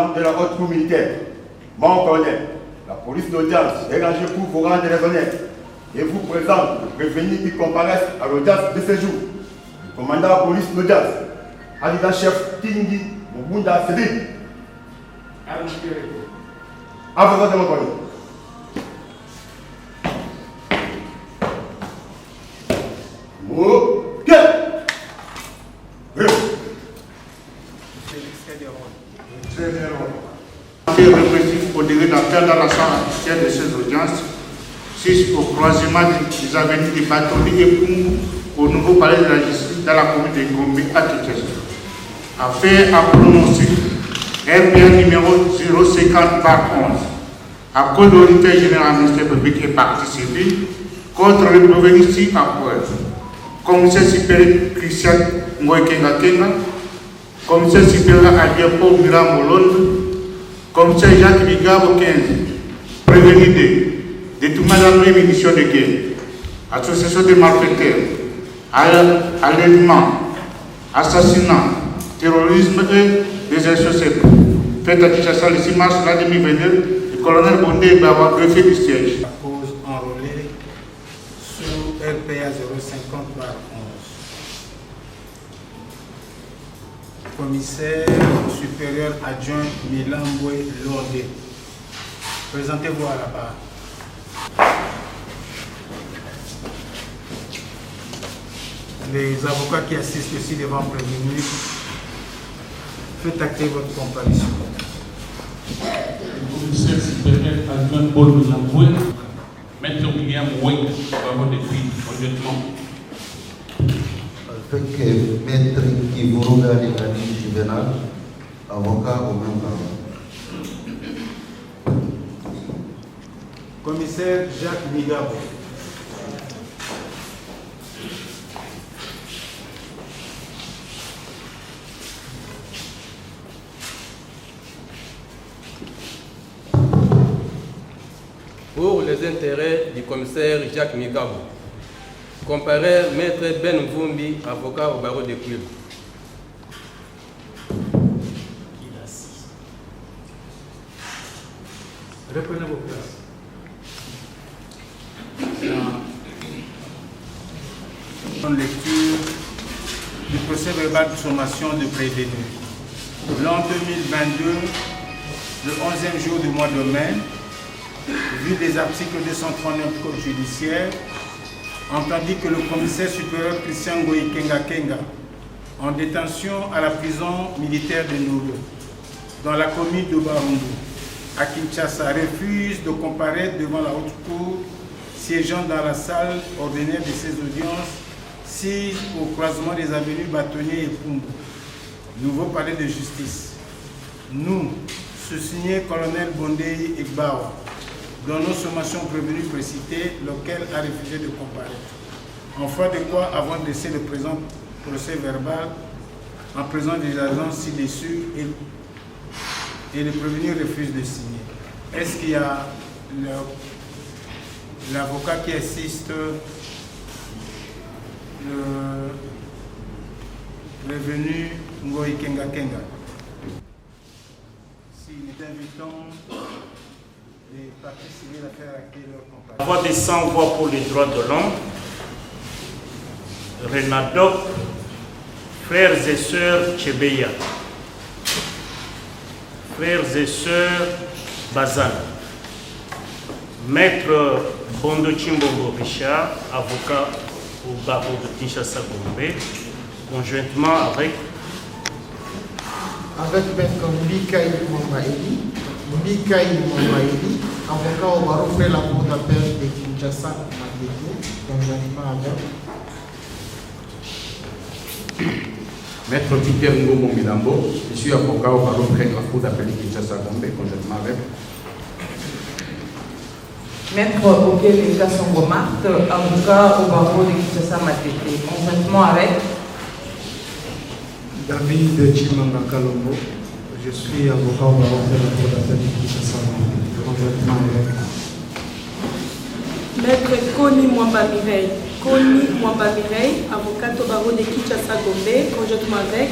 président de la haute cour militaire, mon colonel, la police d'audience est rangée pour vous rendre les honneurs et vous présente le prévenu qui comparaissent à l'audience de ce jour. Le commandant de la police d'audience, adjudant-chef Tingi Mubunda Sébi. À votre ordre, mon colonel. Ok. Répressif au degré d'appel dans la salle officielle de ces audiences, 6 au croisement des avenues de Batoli et Pumbu au nouveau palais de la justice dans la commune de Gombe à Kinshasa. Affaire à prononcer RPA numéro 050/11 à cause de l'unité générale ministère public et partie civile contre le prévenu ici à preuve. Commissaire supérieur Christian Ngoy Kenga Kenga, commissaire supérieur Adiapo Mira Molonde, commissaire Jacques Migabo 15, prévenu de détournement d'armes et munitions de guerre, association de malfaiteurs, enlèvement, assassinat, terrorisme et désertion secrète. Faites à Kinshasa le 6 mars 2022, le colonel Bondé Bawa, greffier du siège. Cause enrôlée sous RPA 050/11. Commissaire supérieur adjoint Milambwe Londé. Présentez-vous à la barre. Les avocats qui assistent ici devant prévenir, faites acter votre comparution. Le commissaire supérieur adjoint Paul Milambwe, maître William Weng, barreau de Puy, honnêtement. Avec maître Kivourouga Ligani Juvenal, avocat au même rang. Commissaire Jacques Migabo. Pour les intérêts du commissaire Jacques Migabo, comparer maître Ben Mvumbi, avocat au barreau de Puy. Reprenez vos places. En lecture du procès verbal de sommation de prévenu. L'an 2022, le 11e jour du mois de mai, vu des articles 239 du Code judiciaire, entendu que le commissaire supérieur Christian Ngoy Kenga Kenga, en détention à la prison militaire de Nourou, dans la commune de Barundu, à Kinshasa, refuse de comparaître devant la haute cour, siégeant dans la salle ordinaire de ses audiences, 6 au croisement des avenues Bâtonnier et Pumbu, nouveau palais de justice. Nous, sous-signé colonel Bondé Igbawa, dont nos sommations prévenues précitées, lequel a refusé de comparaître. En foi de quoi, avant de laisser le présent procès verbal, en présence des agents ci-dessus, et le prévenu refuse de signer. Est-ce qu'il y a l'avocat qui assiste, le prévenu Ngoy Kenga Kenga? Si nous invitons les parties civiles à faire acter leur comparaison. La voix des sans-voix pour les droits de l'homme, Renadoc, frères et sœurs Tchebeya, frères et sœurs Bazan, maître Bondo Chimbongo Richard, avocat au barreau de Kinshasa Gombe, conjointement avec maître Mbikaï Mwamaïli, avocat au barreau de la cour d'appel de Kinshasa Matete, conjointement avec Maître Peter Ngomo Milambo, je suis avocat au barreau de la cour d'appel de Kinshasa Gombe, conjointement avec Maître Ogele Kassongo Marthe, avocat au barreau de Kinshasa Matete, conjointement avec David Chimanga Kalombo, je suis avocat au barreau de la cour d'appel de Kinshasa Gombe, conjointement avec Maître Koni Mwamba Mireille, avocat au barreau de Kinshasa Gombe, conjointement avec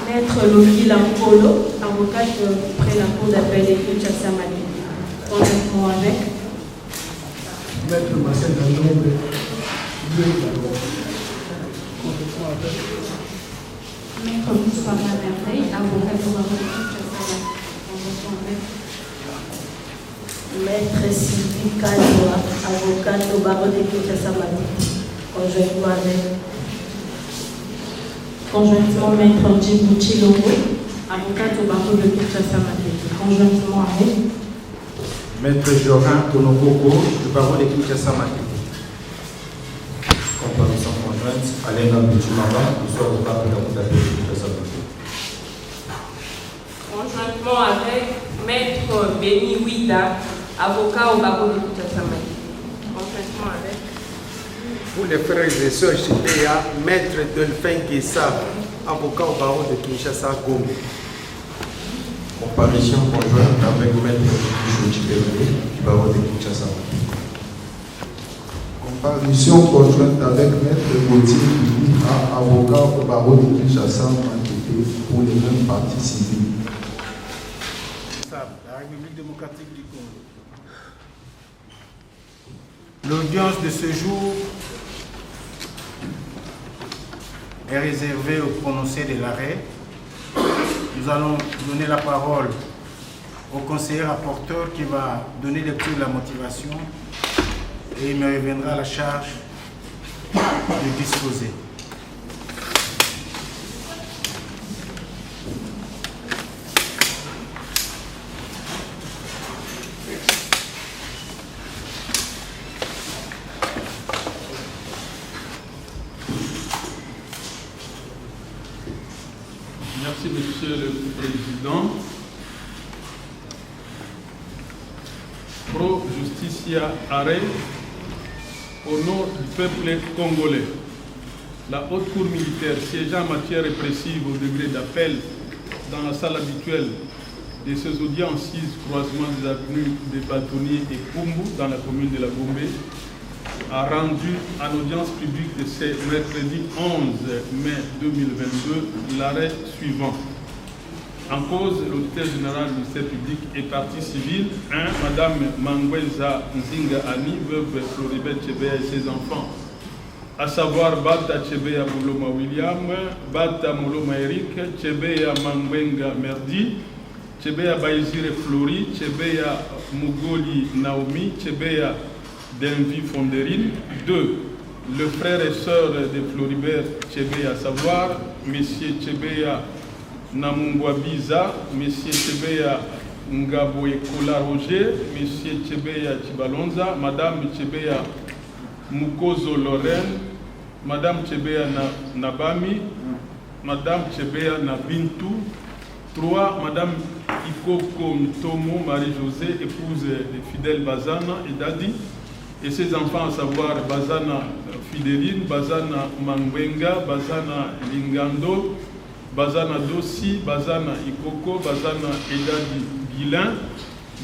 Maître Loki Lampolo, avocate près la Cour d'appel de Kinshasa Matete, conjointement avec Maître Marcel Dandombe, Maître Moustapha Merveille, avocat au barreau de Kinshasa Matete, Maître Sylvie Kadoa, avocate au barreau de Kinshasa Matete, conjointement Maître Djibouti Longo, avocate au barreau de Kinshasa Matete, conjointement avec Maître Jorin Tonokoko, du barreau de Kinshasa Matete. Comparution conjointe, Alain Boutimaba, du soir avocat de la Cour d'appel de Kinshasa Matete. Conjointement avec Maître Béni Ouida, avocat au barreau de Kinshasa Matete. Conjointement avec pour les frères et sœurs Chipéa, Maître Delphin Kessa, avocat au barreau de Kinshasa Gombe. Comparution conjointe avec Maître Chipéa, du barreau de Kinshasa. Comparution conjointe avec Maître Gauthier Bibia, avocat au barreau de Kinshasa Matete pour les mêmes parties civiles. La République démocratique du Congo. L'audience de ce jour est réservée au prononcé de l'arrêt. Nous allons donner la parole au conseiller rapporteur qui va donner lecture de la motivation et il me reviendra à la charge de disposer. Merci, Monsieur le Président. Pro Justicia Arrêt, au nom du peuple congolais. La haute cour militaire siégeant en matière répressive au degré d'appel dans la salle habituelle de ces audiences 6 croisement des avenues des Bâtonniers et Kumbu dans la commune de la Gombe a rendu en audience publique de ce mercredi 11 mai 2022 l'arrêt suivant. En cause, l'auditeur général du ministère public et partie civile, 1. Madame Mangwenza Nzinga Annie, veuve Floribert Tchébéa et ses enfants, à savoir Bata Tchébéa Mouloma William, Bata Mouloma Eric, Tchébéa Mangwenga Merdi, Tchébéa Baïzire Flori, Tchébéa Mugoli Naomi, Tchébéa Denvi Fonderine. 2. Le frère et sœur de Floribert Tchébéa, à savoir M. Tchébéa Namungwa Biza, M. Tchébéa Ngaboe Kola Roger, M. Tchébéa Chibalonza, Madame Tchébéa Mukozo Lorraine, Madame Tchébéa Nabami, Madame Tchébéa Nabintu. 3. Madame Ikoko Mtomo Marie-Josée, épouse de Fidèle Bazana et Dadi, et ses enfants, à savoir Bazana Fidéline, Bazana Mangwenga, Bazana Lingando, Bazana Dossi, Bazana Ikoko, Bazana Edadi Guilin,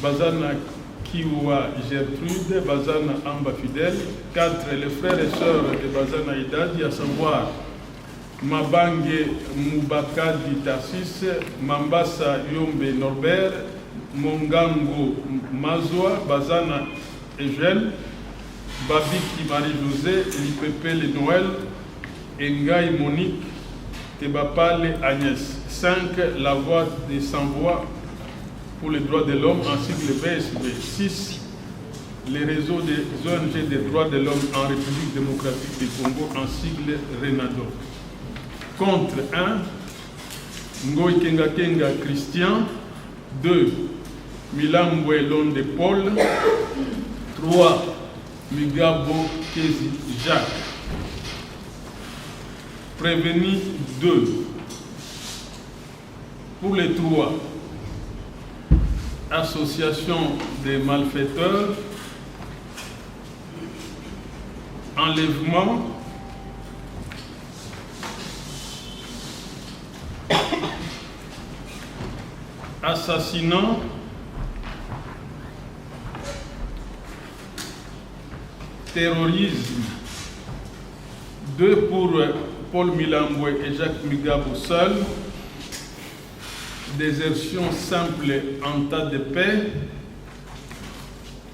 Bazana Kiwa Gertrude, Bazana Amba Fidèle. 4. Les frères et sœurs de Bazana Edadi, à savoir Mabange Moubakadi Tarsis, Mambasa Yombe Norbert, Mongango Mazwa, Bazana Eugène, Babiki Marie-Josée, Lipepe Le Noël, Engai Monique, Tebapale Agnès. 5. La voix des sans-voix pour les droits de l'homme ainsi que le BSB. 6. Les réseaux des ONG des droits de l'homme en République démocratique du Congo en sigle RENADO. Contre 1. Ngoy Kenga Kenga Christian. 2. Milambwe Londe Paul. 3. Migabo Kezi Jacques. Prévenu 2. Pour les 3. Association des malfaiteurs, enlèvement, assassinat, terrorisme. 2 pour Paul Milambwe et Jacques Migabo seul. désertion simple en tas de paix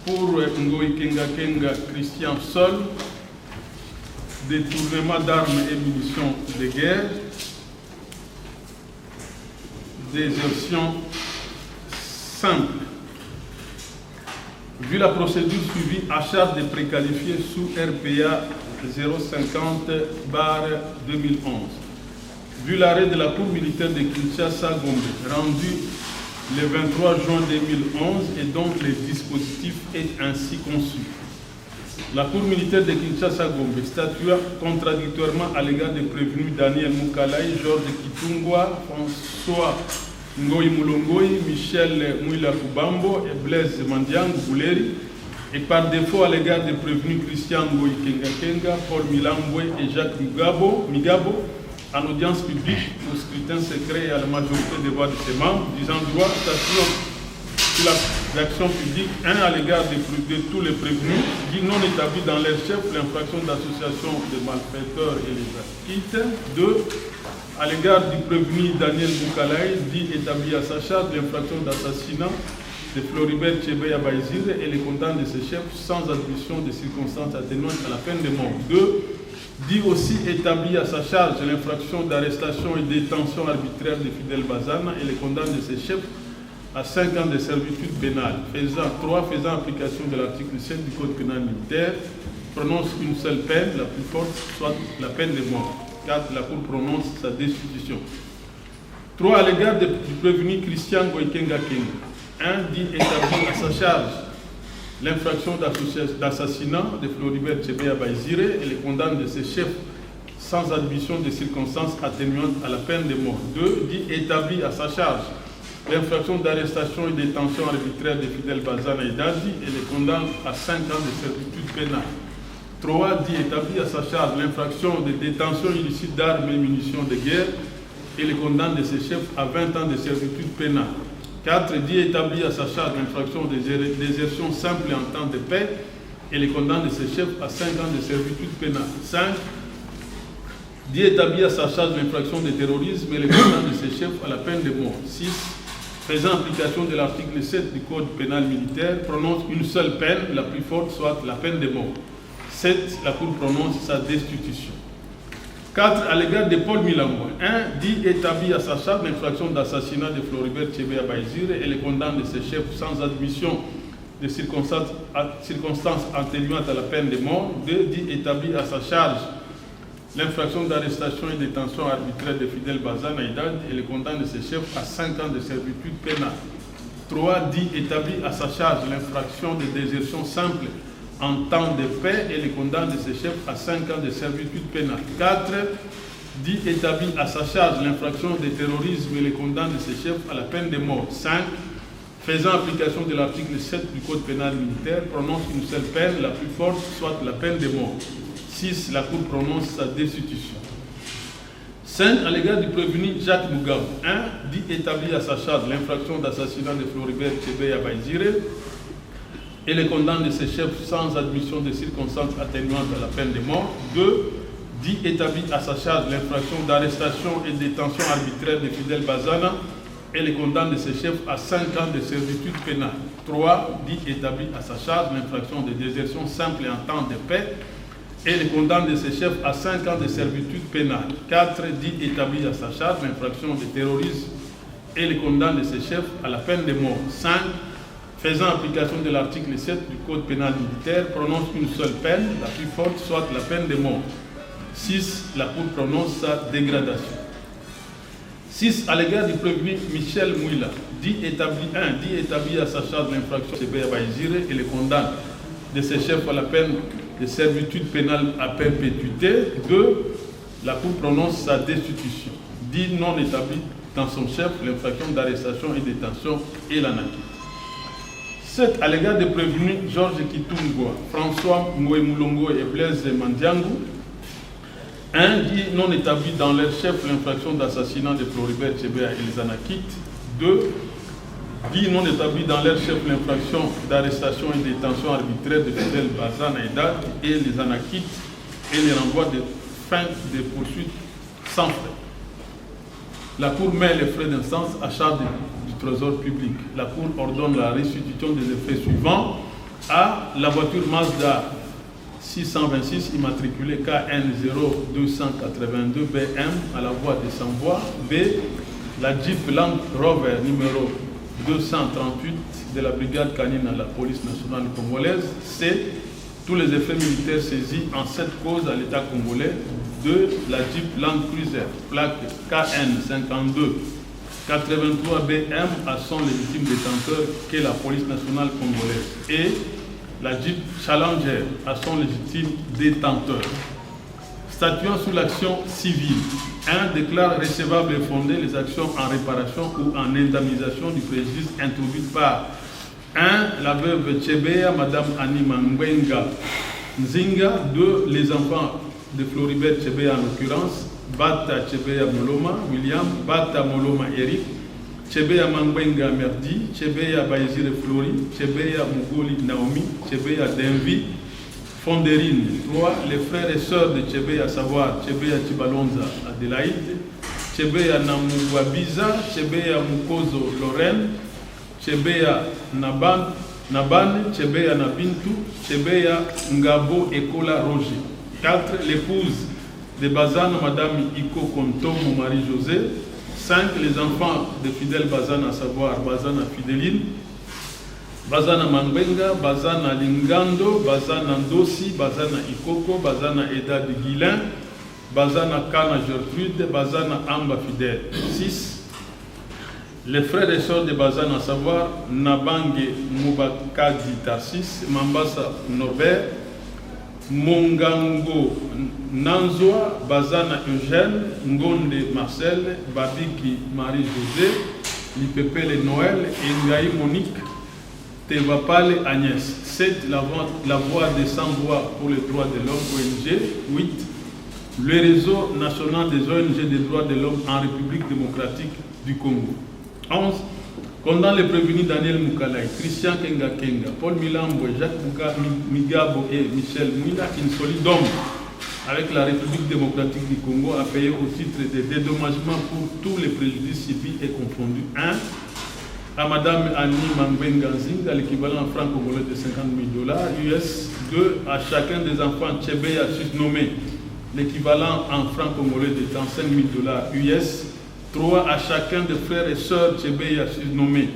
pour Ngoï Kenga Kenga Christian Sol, détournement d'armes et munitions de guerre, désertion simple. Vu la procédure suivie, à charge des préqualifiés sous RPA 050/2011. Vu l'arrêt de la Cour militaire de Kinshasa-Gombe, rendu le 23 juin 2011 et dont le dispositif est ainsi conçu. La Cour militaire de Kinshasa-Gombe statua contradictoirement à l'égard des prévenus Daniel Moukalai, Georges Kitungwa, François Ngoï Moulongoï, Michel Mouila Kubambo et Blaise Mandiang Bouleri, et par défaut à l'égard des prévenus Christian Ngoï Kenga Kenga, Paul Milamboué et Jacques Migabo, en audience publique au scrutin secret et à la majorité des voix de ses membres, disant droit statuant sur l'action publique, 1 à l'égard de tous les prévenus, dit non établis dans leur chef l'infraction d'association de malfaiteurs et les acquittes, 2 à l'égard du prévenu Daniel Moukalai, dit établi à sa charge l'infraction d'assassinat de Floribert Chebeya Baïzire et les condamne de ses chefs sans admission de circonstances atténuantes à la peine de mort. 2 dit aussi établi à sa charge l'infraction d'arrestation et détention arbitraire de Fidel Bazana et les condamne de ses chefs à 5 ans de servitude pénale. 3 faisant application de l'article 7 du Code pénal militaire, prononce une seule peine, la plus forte, soit la peine de mort. 4. La Cour prononce sa destitution. 3. À l'égard du prévenu Christian Goïkenga Kenga. 1. Dit établi à sa charge l'infraction d'assassinat de Floribert Chebeya Baïzire et les condamne de ses chefs sans admission de circonstances atténuantes à la peine de mort. 2. Dit établi à sa charge l'infraction d'arrestation et détention arbitraire de Fidel Bazana et Dadi et les condamne à 5 ans de servitude pénale. 3. Dit établi à sa charge l'infraction de détention illicite d'armes et munitions de guerre et les condamne de ses chefs à 20 ans de servitude pénale. 4. Dit établi à sa charge l'infraction de désertion simple en temps de paix et les condamne de ses chefs à 5 ans de servitude pénale. 5. Dit établi à sa charge l'infraction de terrorisme et les condamne de ses chefs à la peine de mort. 6. Faisant application de l'article 7 du Code pénal militaire, prononce une seule peine, la plus forte, soit la peine de mort. 7. La Cour prononce sa destitution. 4. À l'égard de Paul Milamboué. 1. Dit établi à sa charge l'infraction d'assassinat de Floribert Chebeya Baïzire et les condamne de ses chefs sans admission de circonstances atténuantes à la peine de mort. 2. Dit établi à sa charge l'infraction d'arrestation et détention arbitraire de Fidel Bazana et les condamne de ses chefs à 5 ans de servitude pénale. 3. Dit établi à sa charge l'infraction de désertion simple en temps de paix et les condamne de ses chefs à 5 ans de servitude pénale. 4. Dit établi à sa charge l'infraction de terrorisme et les condamne de ses chefs à la peine de mort. 5. Faisant application de l'article 7 du Code pénal militaire, prononce une seule peine, la plus forte, soit la peine de mort. 6. La Cour prononce sa destitution. 5. À l'égard du prévenu Jacques Mugabo. 1. Dit établi à sa charge l'infraction d'assassinat de Floribert Chebeya Baïzire et les condamne de ses chefs sans admission de circonstances atténuantes à la peine de mort. 2. Dit établi à sa charge l'infraction d'arrestation et détention arbitraire de Fidel Bazana et les condamne de ses chefs à 5 ans de servitude pénale. 3. Dit établi à sa charge l'infraction de désertion simple et en temps de paix et les condamne de ses chefs à 5 ans de servitude pénale. 4. Dit établi à sa charge l'infraction de terrorisme et les condamne de ses chefs à la peine de mort. 5. Faisant application de l'article 7 du Code pénal militaire, prononce une seule peine, la plus forte, soit la peine de mort. 6. La Cour prononce sa dégradation. 6. À l'égard du prévenu Michel Mouila, dit établi à sa charge l'infraction de Chebeya Baïzire et les condamne de ses chefs à la peine de servitude pénale à perpétuité. 2. La Cour prononce sa destitution. Dit non établi dans son chef l'infraction d'arrestation et détention et l'anarchie. 7. À l'égard des prévenus Georges Kitungwa, François Ngoï Moulongo et Blaise Mandiangou. 1. Dit non établi dans leur chef l'infraction d'assassinat de Floribert Chebeya et les anakites. 2. Dit non établi dans leur chef l'infraction d'arrestation et détention arbitraire de Fidel Bazana et les anakites et les renvois de fin des poursuites sans frais. La Cour met les frais d'instance à charge du Trésor public. La Cour ordonne la restitution des effets suivants. A. La voiture Mazda 626 immatriculée KN 0282 BM à la voie des Sans-Voix. B. La Jeep Land Rover numéro 238 de la brigade canine à la police nationale congolaise. C. Tous les effets militaires saisis en cette cause à l'État congolais. 2. La Jeep Land Cruiser, plaque KN 52 83 BM à son légitime détenteur qu'est la police nationale congolaise. Et la Jeep Challenger à son légitime détenteur. Statuant sous l'action civile. 1. Déclare recevable et fondée les actions en réparation ou en indemnisation du préjudice introduites par 1. La veuve Tchebea, Madame Annie Mangwenga Nzinga. 2. Les enfants de Floribert Tchebea en l'occurrence, Bata Tchebea Moloma, William, Bata Moloma Eric, Tchebea Mangwenga Merdi, Tchebea Baïzire Flori, Tchebea Mugoli Naomi, Tchebea Denvi, Fonderine. 3. Les frères et sœurs de Tchebea, à savoir Tchebea Chibalonza Adélaïde, Tchebea Namugwabiza, Tchebea Mukozo Lorraine, Tchebea Nabane, Tchebea Nabintu, Tchebea Ngabo Ekola Roger. 4. L'épouse de Bazana, Madame Iko Kontomo Marie-José. 5. Les enfants de Fidèle Bazana, à savoir Bazana Fideline, Bazana Mangbenga, Bazana Lingando, Bazana Ndossi, Bazana Ikoko, Bazana Eda de Guilin, Bazana Kana Gertrude, Bazana Amba Fidèle. 6. Les frères et sœurs de Bazana, à savoir Nabange Moubakadi Tarsis, Mambasa Norbert, Mongango Nanzoa, Bazana Eugène, Ngonde Marcel, Babiki Marie-José, Lipepele Noël, Ngaï Monique, Tevapale Agnès. 7. La voix des sans-voix pour les droits de l'homme, ONG. 8. Le réseau national des ONG des droits de l'homme en République démocratique du Congo. 11. Condamne les prévenus Daniel Moukalai, Christian Kenga Kenga, Paul Milambo, Jacques Migabo et Michel Mouila, insolides d'hommes avec la République démocratique du Congo à payer au titre des dédommagements pour tous les préjudices subis et confondus. 1. À Madame Annie Mangwenga Nzinga, l'équivalent en francs congolais de $50 000 US. 2. À chacun des enfants Tchebea susnommés, l'équivalent en francs congolais de $35 000 US. 3. À chacun des frères et sœurs Tchebea susnommés,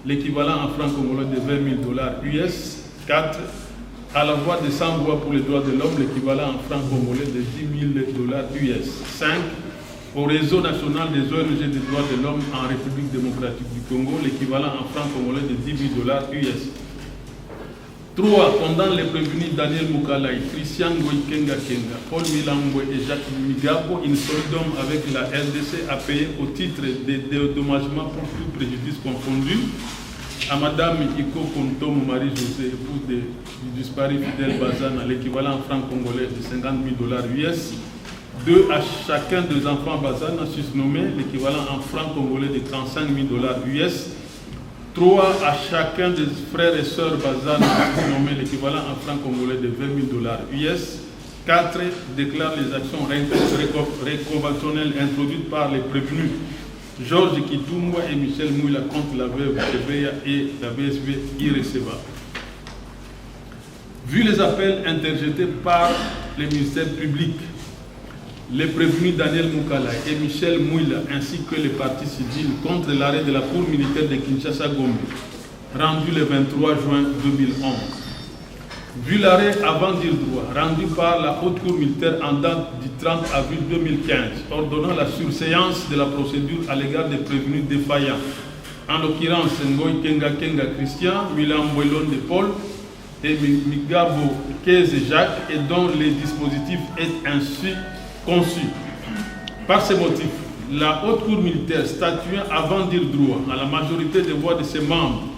l'équivalent en francs congolais de $20 000 US. 4. À la voix des sans-voix pour les droits de l'homme, l'équivalent en francs congolais de $10 000 US. 5. Au réseau national des ONG des droits de l'homme en République démocratique du Congo, l'équivalent en francs congolais de $10 000 US. 3. Condamne les prévenus Daniel Moukalai, Christian Ngoïkenga Kenga, Paul Milambo et Jacques Migabo, insolides d'hommes avec la RDC à payer au titre des dédommagements pour tout préjudice confondu. À Madame Iko Kontomo Marie-José, épouse du disparu Fidèle Bazana, l'équivalent en francs congolais de $50 000 US. 2. À chacun des enfants Bazana susnommés, l'équivalent en francs congolais de $35 000 US. 3. À chacun des frères et sœurs Bazana susnommés, l'équivalent en francs congolais de $20 000 US. 4. Déclare les actions réconventionnelles introduites par les prévenus Georges Kitumwa et Michel Mouila contre la veuve Tchebea et la BSB irrecevable. Vu les appels interjetés par les ministères publics, les prévenus Daniel Moukalai et Michel Mouila ainsi que les partis civils contre l'arrêt de la Cour militaire de Kinshasa-Gombe, rendu le 23 juin 2011. Vu l'arrêt avant dire droit, rendu par la Haute Cour militaire en date du 30 avril 2015, ordonnant la surséance de la procédure à l'égard des prévenus défaillants, en l'occurrence Ngoï Kenga Kenga Christian, Milambo de Paul et Migabo Keze Jacques, et dont les dispositifs est ainsi conçu. Par ces motifs, la Haute Cour militaire statuant avant dire droit à la majorité des voix de ses membres,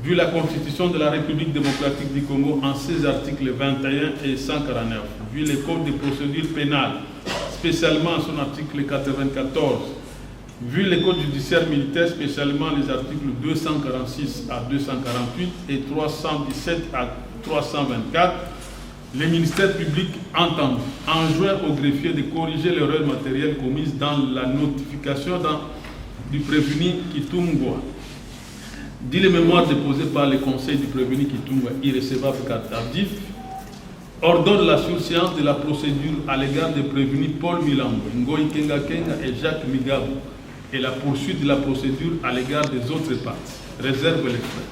vu la Constitution de la République démocratique du Congo en ses articles 21 et 149, vu les codes de procédure pénale, spécialement son article 94, vu les codes judiciaires militaires, spécialement les articles 246 à 248 et 317 à 324, Le ministère public enjoint au greffier de corriger l'erreur matérielle commise dans la notification du prévenu Kitungwa. Dit les mémoires déposées par le conseil du prévenu Kitungwa irrécevable car tardif, ordonne la surséance de la procédure à l'égard des prévenus Paul Milambo, Ngoï Kenga Kenga et Jacques Migabo et la poursuite de la procédure à l'égard des autres parties. Réserve les frais.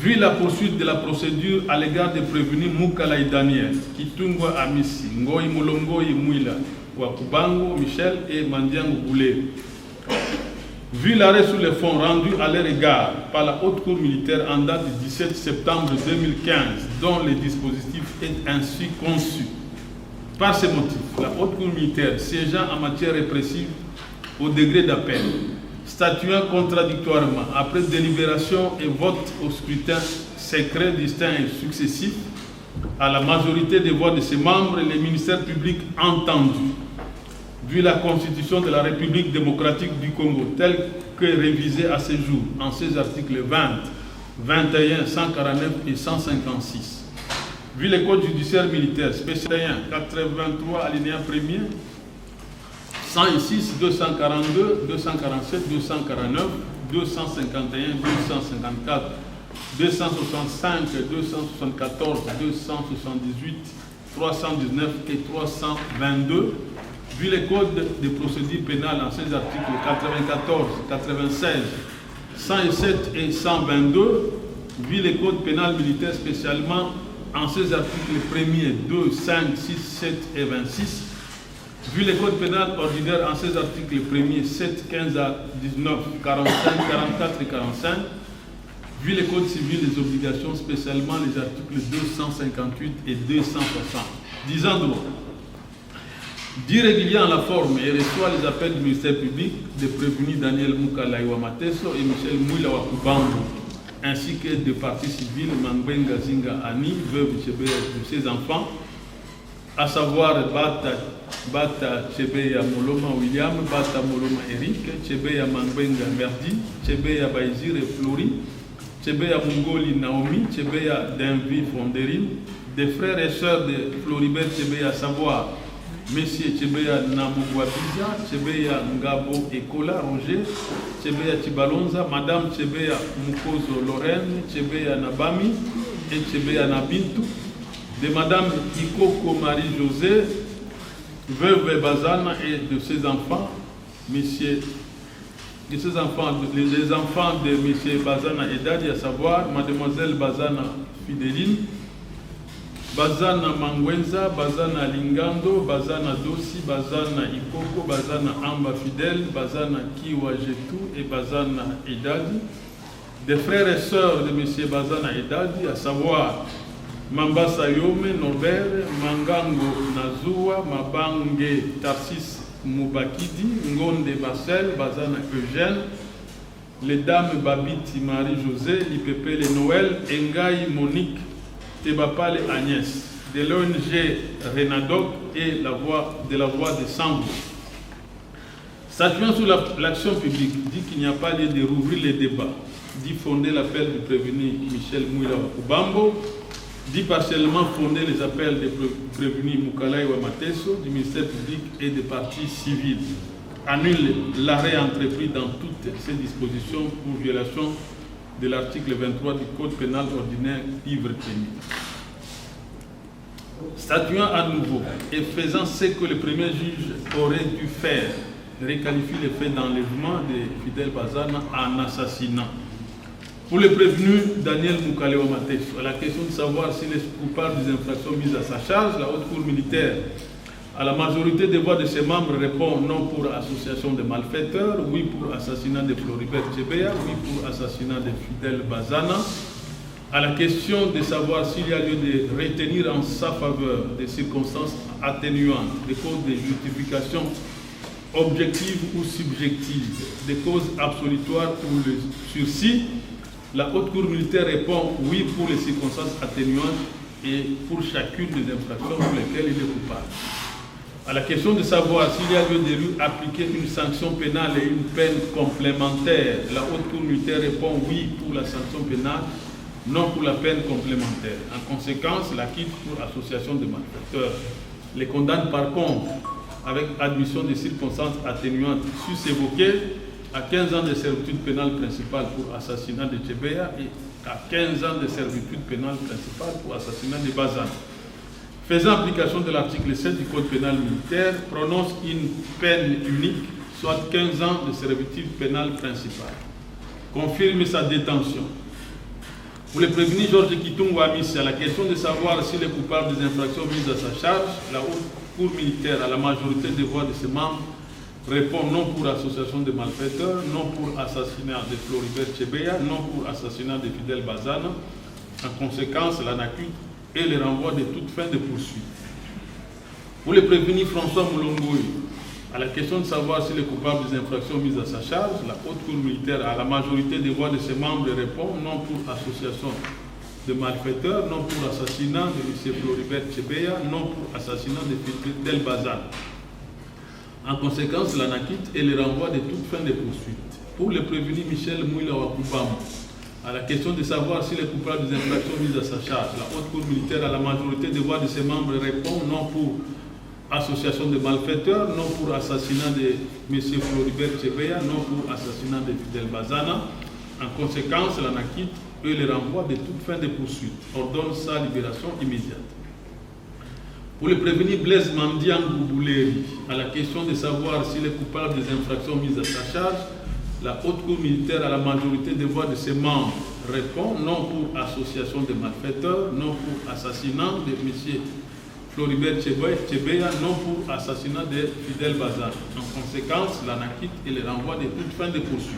Vu la poursuite de la procédure à l'égard des prévenus Moukalai Daniel, Kitungwa Amisi, Ngoï Molongoï Mouila, Wakubango Michel et Mandiango Boulé. Vu l'arrêt sur les fonds rendu à leur égard par la Haute Cour militaire en date du 17 septembre 2015, dont le dispositif est ainsi conçu. Par ces motifs, la Haute Cour militaire siégeant en matière répressive au degré d'appel, statuant contradictoirement après délibération et vote au scrutin secret distinct et successif, à la majorité des voix de ses membres, les ministères publics entendus, vu la Constitution de la République démocratique du Congo, telle que révisée à ce jour en ses articles 20, 21, 149 et 156, vu le Code judiciaire militaire spécial 83 alinéa 1er, 106, 242, 247, 249, 251, 254, 265, 274, 278, 319 et 322, vu les codes de procédure pénale en ces articles 94, 96, 107 et 122, vu les codes pénal militaire spécialement en ces articles 1er, 2, 5, 6, 7 et 26, vu les codes pénal ordinaires en ces articles 1er, 7, 15 à 19, 45, 44 et 45, vu les codes civils des obligations spécialement les articles 258 et 260. Disant droit. Dit régulier en la forme et reçoit les appels du ministère public des prévenus Daniel Moukalai Wamateso et Michel Mouila Wakubango, ainsi que des parties civiles Mangbenga Zinga Ani, veuve de ses enfants, à savoir Bata Chebeya Moloma William, Bata Moloma Eric, Chebeya Mangbenga Merdi, Chebeya Baizir et Flori, Chebeya Mungoli Naomi, Chebeya Denvi Fonderine, des frères et sœurs de Floribert Chebeya, à savoir Monsieur Chebeya Namugwabiza, Chebeya Ngabo Ekola Roger, Chebeya Chibalonza, Madame Chebeya Mukozo Lorraine, Chebeya Nabami et Chebeya Nabintu, de Madame Ikoko Marie-José, veuve Bazana et de ses enfants, les enfants de M. Bazana Edadi, à savoir Mademoiselle Bazana Fideline, Bazana Mangwenza, Bazana Lingando, Bazana Dossi, Bazana Ikoko, Bazana Amba Fidel, Bazana Kiwa Jetou et Bazana Edadi, des frères et sœurs de M. Bazana Edadi, à savoir Mambasa Yome, Norbert, Mangango Nazua, Mabange Tarsis Moubakidi, Ngonde Marcel, Bazana Eugène, les dames Babiti Marie-José, Lipepe Le Noël, Engaï Monique, Tebapale Agnès, de l'ONG Renadoc et de la voix de Sambou. Statuant sur l'action publique, dit qu'il n'y a pas lieu de rouvrir les débats, dit fonder l'appel du prévenu Michel Mouila Wakubambo, dit partiellement fonder les appels des prévenus Moukalai Wamateso, du ministère public et des partis civils, annule l'arrêt entrepris dans toutes ces dispositions pour violation de l'article 23 du Code pénal ordinaire livre tenu. Statuant à nouveau et faisant ce que le premier juge aurait dû faire, requalifie les faits d'enlèvement de Fidel Bazana en assassinat. Pour le prévenu Daniel Moukalai Wamateso, à la question de savoir s'il est coupable des infractions mises à sa charge, la Haute Cour militaire, à la majorité des voix de ses membres, répond non pour association de malfaiteurs, oui pour assassinat de Floribert Chebeya, oui pour assassinat de Fidel Bazana. À la question de savoir s'il y a lieu de retenir en sa faveur des circonstances atténuantes, des causes de justification objectives ou subjectives, des causes absolutoires pour le sursis, la Haute Cour militaire répond oui pour les circonstances atténuantes et pour chacune des infractions pour lesquelles il est coupable. À la question de savoir s'il y a lieu de lui appliquer une sanction pénale et une peine complémentaire, la Haute Cour militaire répond oui pour la sanction pénale non pour la peine complémentaire. En conséquence, l'acquit pour association de malfaiteurs les condamne par contre, avec admission des circonstances atténuantes sus-évoquées, à 15 ans de servitude pénale principale pour assassinat de Tchébéa et à 15 ans de servitude pénale principale pour assassinat de Bazana. Faisant application de l'article 7 du Code pénal militaire, prononce une peine unique, soit 15 ans de servitude pénale principale. Confirme sa détention. Pour le prévenu Georges Kitungu Amis, à la question de savoir s'il est coupable des infractions mises à sa charge, la haute cour militaire, à la majorité des voix de ses membres, répond non pour association de malfaiteurs, non pour assassinat de Floribert Tchébéa, non pour assassinat de Fidel Bazana. En conséquence, l'ANACUT et le renvoi de toute fin de poursuite. Pour le prévenu François Moulongoui, à la question de savoir s'il est coupable des infractions mises à sa charge, la haute cour militaire, à la majorité des voix de ses membres, répond non pour association de malfaiteurs, non pour assassinat de M. Floribert Tchébéa, non pour assassinat de Fidel Bazana. En conséquence, l'ANACIT et le renvoi de toute fin de poursuite. Pour le prévenu Michel Mouila Wakubam, à la question de savoir s'il est coupable des infractions mises à sa charge, la haute cour militaire, à la majorité des voix de ses membres, répond non pour association de malfaiteurs, non pour assassinat de M. Floribert Tchébéa, non pour assassinat de Fidel Bazana. En conséquence, l'ANACIT et le renvoi de toute fin de poursuite ordonne sa libération immédiate. Pour le prévenu Blaise Mandiangou Bouleri, à la question de savoir s'il est coupable des infractions mises à sa charge, la haute cour militaire, à la majorité des voix de ses membres, répond non pour association de malfaiteurs, non pour assassinat de M. Floribert Tchébéa, non pour assassinat de Fidel Bazana. En conséquence, l'ANACIT et le renvoi de toute fin de poursuite.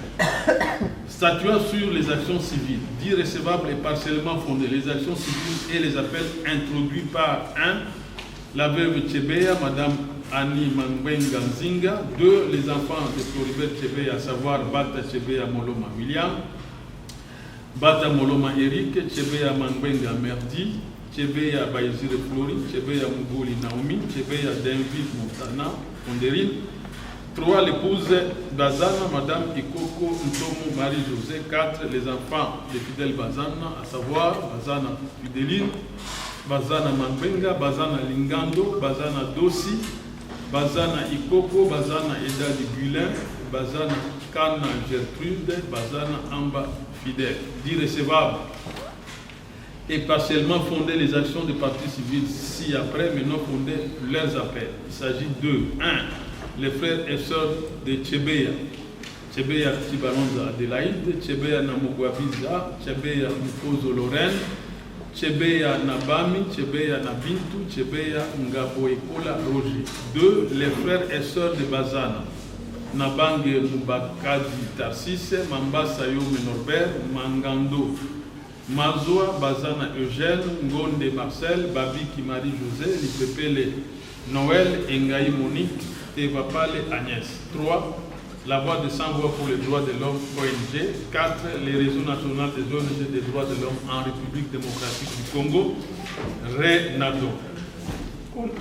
Statuant sur les actions civiles, dit recevables et partiellement fondées, les actions civiles et les appels introduits par 1. La veuve Tchébéa, Mme Annie Mangwenga Nzinga. 2. Les enfants de Floribert Tchébéa, à savoir Bata Tchébéa Moloma William, Bata Moloma Eric, Tchébéa Mangwenga Merdi, Tchébéa Baïzire Flori, Tchébéa Mugoli Naomi, Tchébéa Denville Montana Ponderine. 3. L'épouse Bazana, Mme Ikoko Ntomo Marie-José. 4. Les enfants de Fidel Bazana, à savoir Bazana Fideline, Bazana Mangwenga, Bazana Lingando, Bazana Dossi, Bazana Ikoko, Bazana Edadi Gulin, Bazana Kana Gertrude, Bazana Amba Fidel. Dit recevable et partiellement fonder les actions des partis civils ci-après, mais non fonder leurs appels. Il s'agit de 1. Les frères et sœurs de Tchébéa, Tchébéa Tibalonza Adélaïde, Tchébéa Namogwabiza, Tchébéa Mukozo Lorraine, Tchébéa Nabami, Tchébéa Nabintu, Tchébéa Ngaboekola Roger. 2. Les frères et sœurs de Bazana, Nabange Mubakadi Tarsis, Mambasa Yome Norbert, Mangando Mazoua, Bazana Eugène, Ngonde Marcel, Babiki Marie-José, Lipepele Noël, Engaï Monique, Tevapale Agnès. 3. La voix de sans-voix pour les droits de l'homme, ONG. 4. Les réseaux nationaux des ONG des droits de l'homme en République démocratique du Congo, RENADO.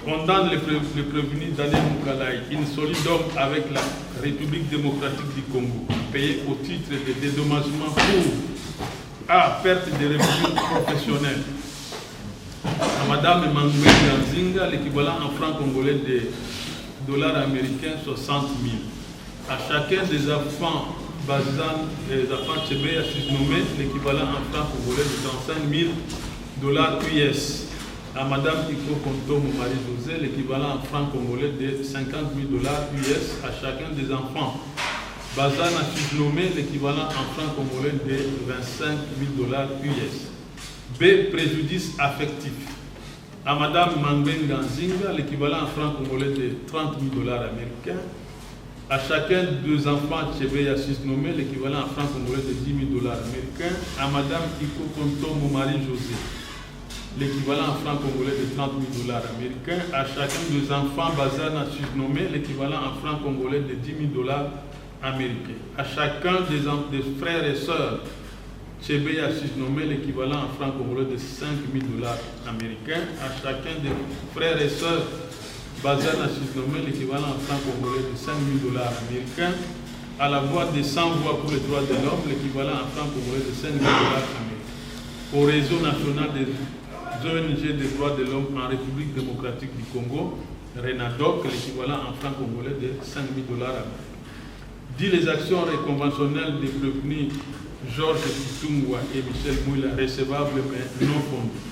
Condamne le prévenu Daniel Moukalaï, insolite donc avec la République démocratique du Congo, payé au titre de dédommagement pour A. Perte de revenus professionnels. À Madame Mangwenga Nzinga, l'équivalent en francs congolais de dollars américains 60 000. À chacun des enfants Bazan et des enfants Tchébéa surnommés, l'équivalent en francs congolais de 35 000 $ US. À Madame Iko Kontomo Marie-José, l'équivalent en francs congolais de 50 000 $ US. À chacun des enfants Bazan a surnommé l'équivalent en francs congolais de 25 000 $ US. B. Préjudice affectif. À Madame Mangwenga Nzinga, l'équivalent en francs congolais de 30 000 $ américains. À chacun des enfants Tchébéa surnommé l'équivalent en francs congolais de 10 000 $ américains. À Madame Iko Kontomo Marie-José, l'équivalent en francs congolais de 30 000 $ américains. À chacun des enfants Bazana surnommé l'équivalent en francs congolais de 10 000 $ américains. À chacun des frères et sœurs Tchébéa surnommé l'équivalent en francs congolais de 5 000 $ américains. À chacun des frères et sœurs Bazana surnommé l'équivalent en francs congolais de 5 000 $ américains. À la voix des sans-voix pour les droits de l'homme, l'équivalent en francs congolais de 5 000 $ américains. au réseau national des ONG des droits de l'homme en République démocratique du Congo, RENADOC, l'équivalent en francs congolais de 5 000 $. 10. Les actions conventionnelles des prévenus Georges Kitungwa et Michel Mouila, recevables mais non fondées.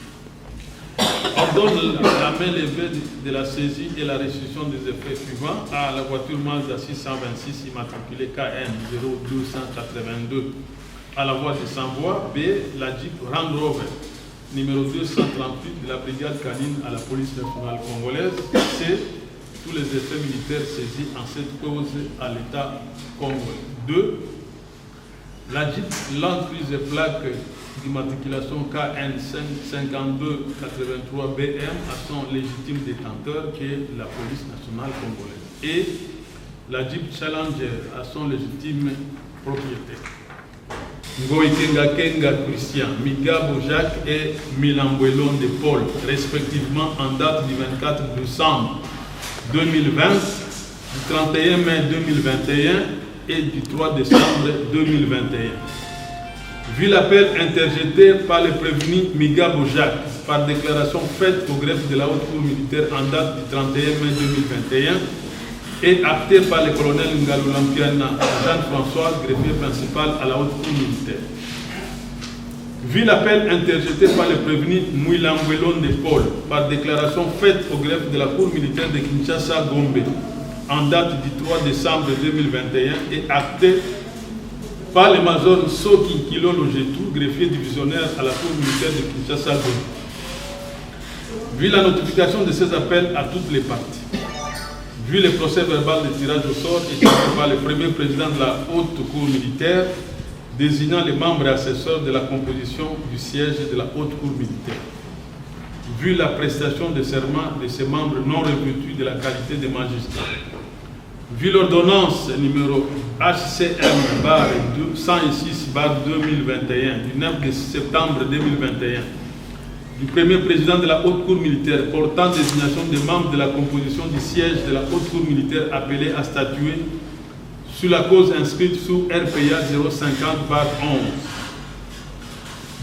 Ordonne la main levée de la saisie et la restitution des effets suivants à la voiture Mazda 626 immatriculée KN 0282 à la voie de Sambois. B. La Jeep Land Rover numéro 238 de la brigade canine à la police nationale congolaise. C. Tous les effets militaires saisis en cette cause à l'État congolais. 2. La Jeep Land Cruiser plaque d'immatriculation KN 5283 BM à son légitime détenteur qui est la police nationale congolaise. Et la Jeep Challenger à son légitime propriétaire. Ngoï Kenga Kenga Christian, Migabo Jacques et Milambouelon de Paul, respectivement en date du 24 décembre 2020, du 31 mai 2021 et du 3 décembre 2021. Vu l'appel interjeté par le prévenu Migabo Jacques par déclaration faite au greffe de la haute cour militaire en date du 31 mai 2021 et acté par le colonel Ngalou Lampiana Jean-François, greffier principal à la haute cour militaire. Vu l'appel interjeté par le prévenu Mouilambouelon de Paul par déclaration faite au greffe de la cour militaire de Kinshasa Gombe en date du 3 décembre 2021 et acté par le major Soki Kilolo Jetou, greffier divisionnaire à la cour militaire de Kinshasa Gombe. Vu la notification de ces appels à toutes les parties, vu le procès verbal de tirage au sort établi par le premier président de la haute cour militaire, désignant les membres et assesseurs de la composition du siège de la haute cour militaire, vu la prestation de serment de ces membres non revêtus de la qualité de magistrat, vu l'ordonnance numéro HCM 106/2021 du 9 septembre 2021 du premier président de la haute cour militaire portant désignation des membres de la composition du siège de la haute cour militaire appelés à statuer sur la cause inscrite sous RPA 050/11.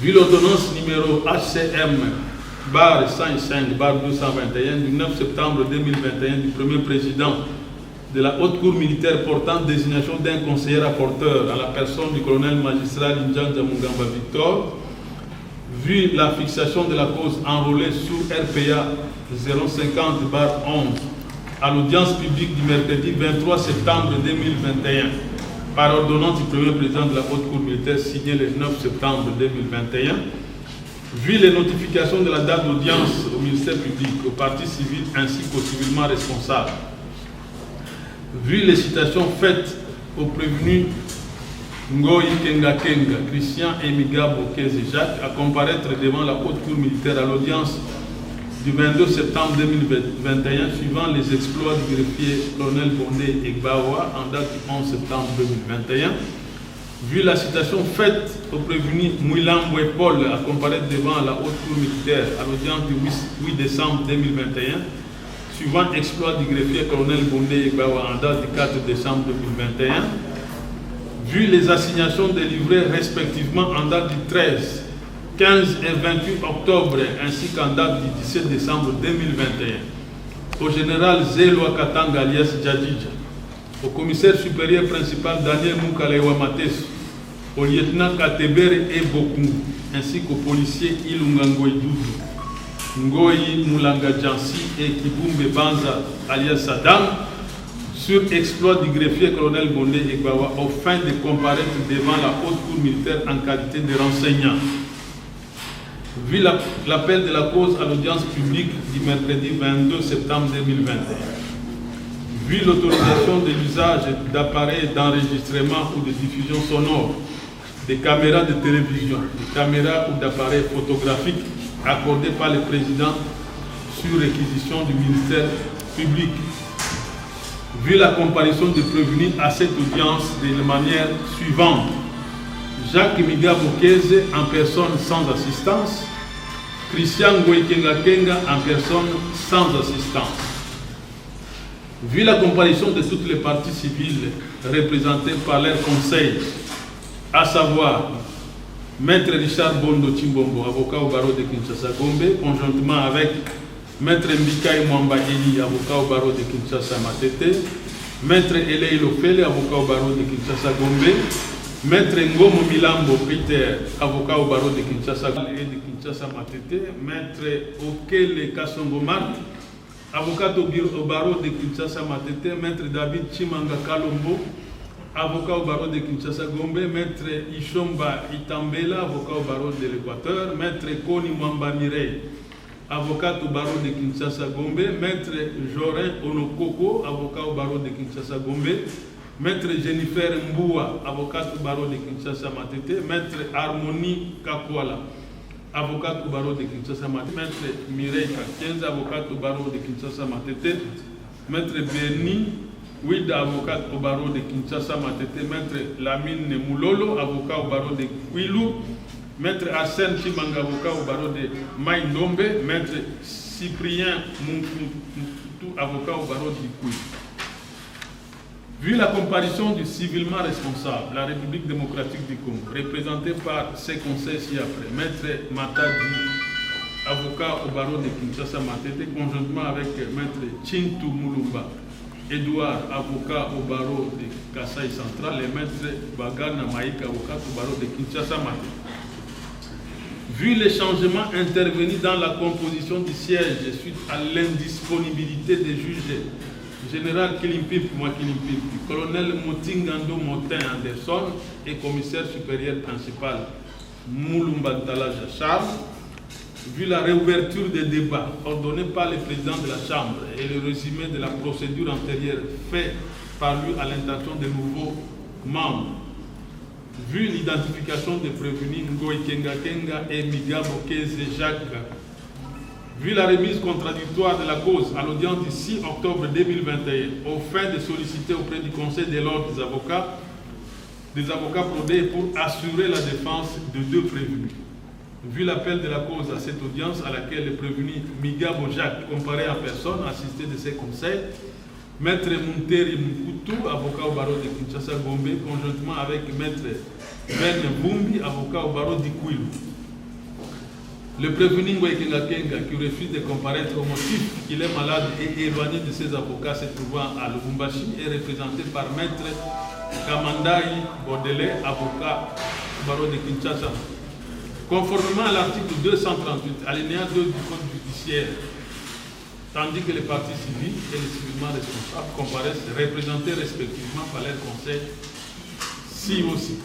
Vu l'ordonnance numéro HCM 105/221 du 9 septembre 2021 du premier président de la haute cour militaire portant désignation d'un conseiller rapporteur à la personne du colonel magistrat Linjanja Mungamba Victor, vu la fixation de la cause enrôlée sous RPA 050/11 à l'audience publique du mercredi 23 septembre 2021 par ordonnance du premier président de la haute cour militaire signée le 9 septembre 2021, vu les notifications de la date d'audience au ministère public, au parti civil ainsi qu'aux civilement responsables, vu les citations faites aux prévenus Ngoï Kenga Kenga, Christian et Migabo Keze Jacques à comparaître devant la haute cour militaire à l'audience du 22 septembre 2021 suivant les exploits du greffier colonel Bondé Egbawa en date du 11 septembre 2021, vu la citation faite au prévenu Mouilamboué Paul à comparaître devant la haute cour militaire à l'audience du 8 décembre 2021 suivant exploit du greffier colonel Bondé Egbawa en date du 4 décembre 2021, vu les assignations délivrées respectivement en date du 13, 15 et 28 octobre ainsi qu'en date du 17 décembre 2021, au général Zelwa Katanga alias Djadidja, au commissaire supérieur principal Daniel Moukalewa Matesu, au lieutenant Katebere Ebokungu, ainsi qu'au policier Ilungangoy Doudou, Ngoyi Moulanga Djansi et Kibumbe Banza alias Saddam, sur exploit du greffier colonel Bondé Egbawa aux fins de comparaître devant la haute cour militaire en qualité de renseignant. Vu l'appel de la cause à l'audience publique du mercredi 22 septembre 2021, vu l'autorisation de l'usage d'appareils d'enregistrement ou de diffusion sonore, des caméras de télévision, des caméras ou d'appareils photographiques accordés par le président sur réquisition du ministère public, vu la comparution des prévenus à cette audience de la manière suivante: Jacques Migabo Keze en personne sans assistance, Christian Ngoï Kenga Kenga en personne sans assistance. Vu la comparution de toutes les parties civiles représentées par leur conseil, à savoir Maître Richard Bondo Chimbombo, avocat au barreau de Kinshasa Gombe, conjointement avec Maître Mbikaï Mwamba Eli, avocat au barreau de Kinshasa Matete, Maître Elei Lofele, avocat au barreau de Kinshasa Gombe, Maître Ngomo Milambo Peter, avocat au barreau de Kinshasa et de Kinshasa Matete, Maître Okele Kassongo Marc, avocat au barreau de Kinshasa Matete, Maître David Chimanga Kalombo, avocat au barreau de Kinshasa Gombe, Maître Ishomba Itambela, avocat au barreau de l'Équateur, Maître Koni Mwamba Mirei, avocat au barreau de Kinshasa Gombe, Maître Jorin Onokoko, avocat au barreau de Kinshasa Gombe, Maître Jennifer Mboua, avocat au barreau de Kinshasa Matete, Maître Harmonie Kakwala, avocat au barreau de Kinshasa Matete, Maître Mireille Kakenza, avocat au barreau de Kinshasa Matete, Maître Berni Ouida, avocat au barreau de Kinshasa Matete, Maître Lamine Moulolo, avocat au barreau de Kwilu, Maître Arsène Chimanga, avocat au barreau de Maïndombe, Maître Cyprien Moutou, avocat au barreau de Kwilu. Vu la comparution du civilement responsable, la République démocratique du Congo, représentée par ses conseils ci-après, Maître Matadi, avocat au barreau de Kinshasa Matete, conjointement avec Maître Chintu Moulumba, Edouard, avocat au barreau de Kasaï Central, et Maître Bagana Maïka, avocat au barreau de Kinshasa Matete. Vu les changements intervenus dans la composition du siège suite à l'indisponibilité des juges, Général Kilimpip Mwakilimpip, colonel Motingando Motin Anderson et commissaire supérieur principal Moulumba Ntalaja Charles, vu la réouverture des débats ordonnés par le président de la Chambre et le résumé de la procédure antérieure fait par lui à l'intention des nouveaux membres, vu l'identification des prévenus Ngoï Kenga Kenga et Migabo Keze Jacques, vu la remise contradictoire de la cause à l'audience du 6 octobre 2021, au fin de solliciter auprès du Conseil de l'ordre des avocats prodés pour assurer la défense de deux prévenus. Vu l'appel de la cause à cette audience à laquelle le prévenu Migabo Jacques, comparé en personne, assisté de ses conseils, Maître Munteri Mkutu, avocat au barreau de Kinshasa Gombe, conjointement avec Maître Ben Bumbi, avocat au barreau d'Ikwilu. Le prévenu Ngoï Kenga Kenga, qui refuse de comparaître au motif qu'il est malade et éloigné de ses avocats se trouvant à Lubumbashi, est représenté par Maître Kamandai Bodele, avocat au barreau de Kinshasa. Conformément à l'article 238, alinéa 2 du Code judiciaire, tandis que les parties civiles et les civilement responsables comparaissent représentés respectivement par leur conseil, si aussi.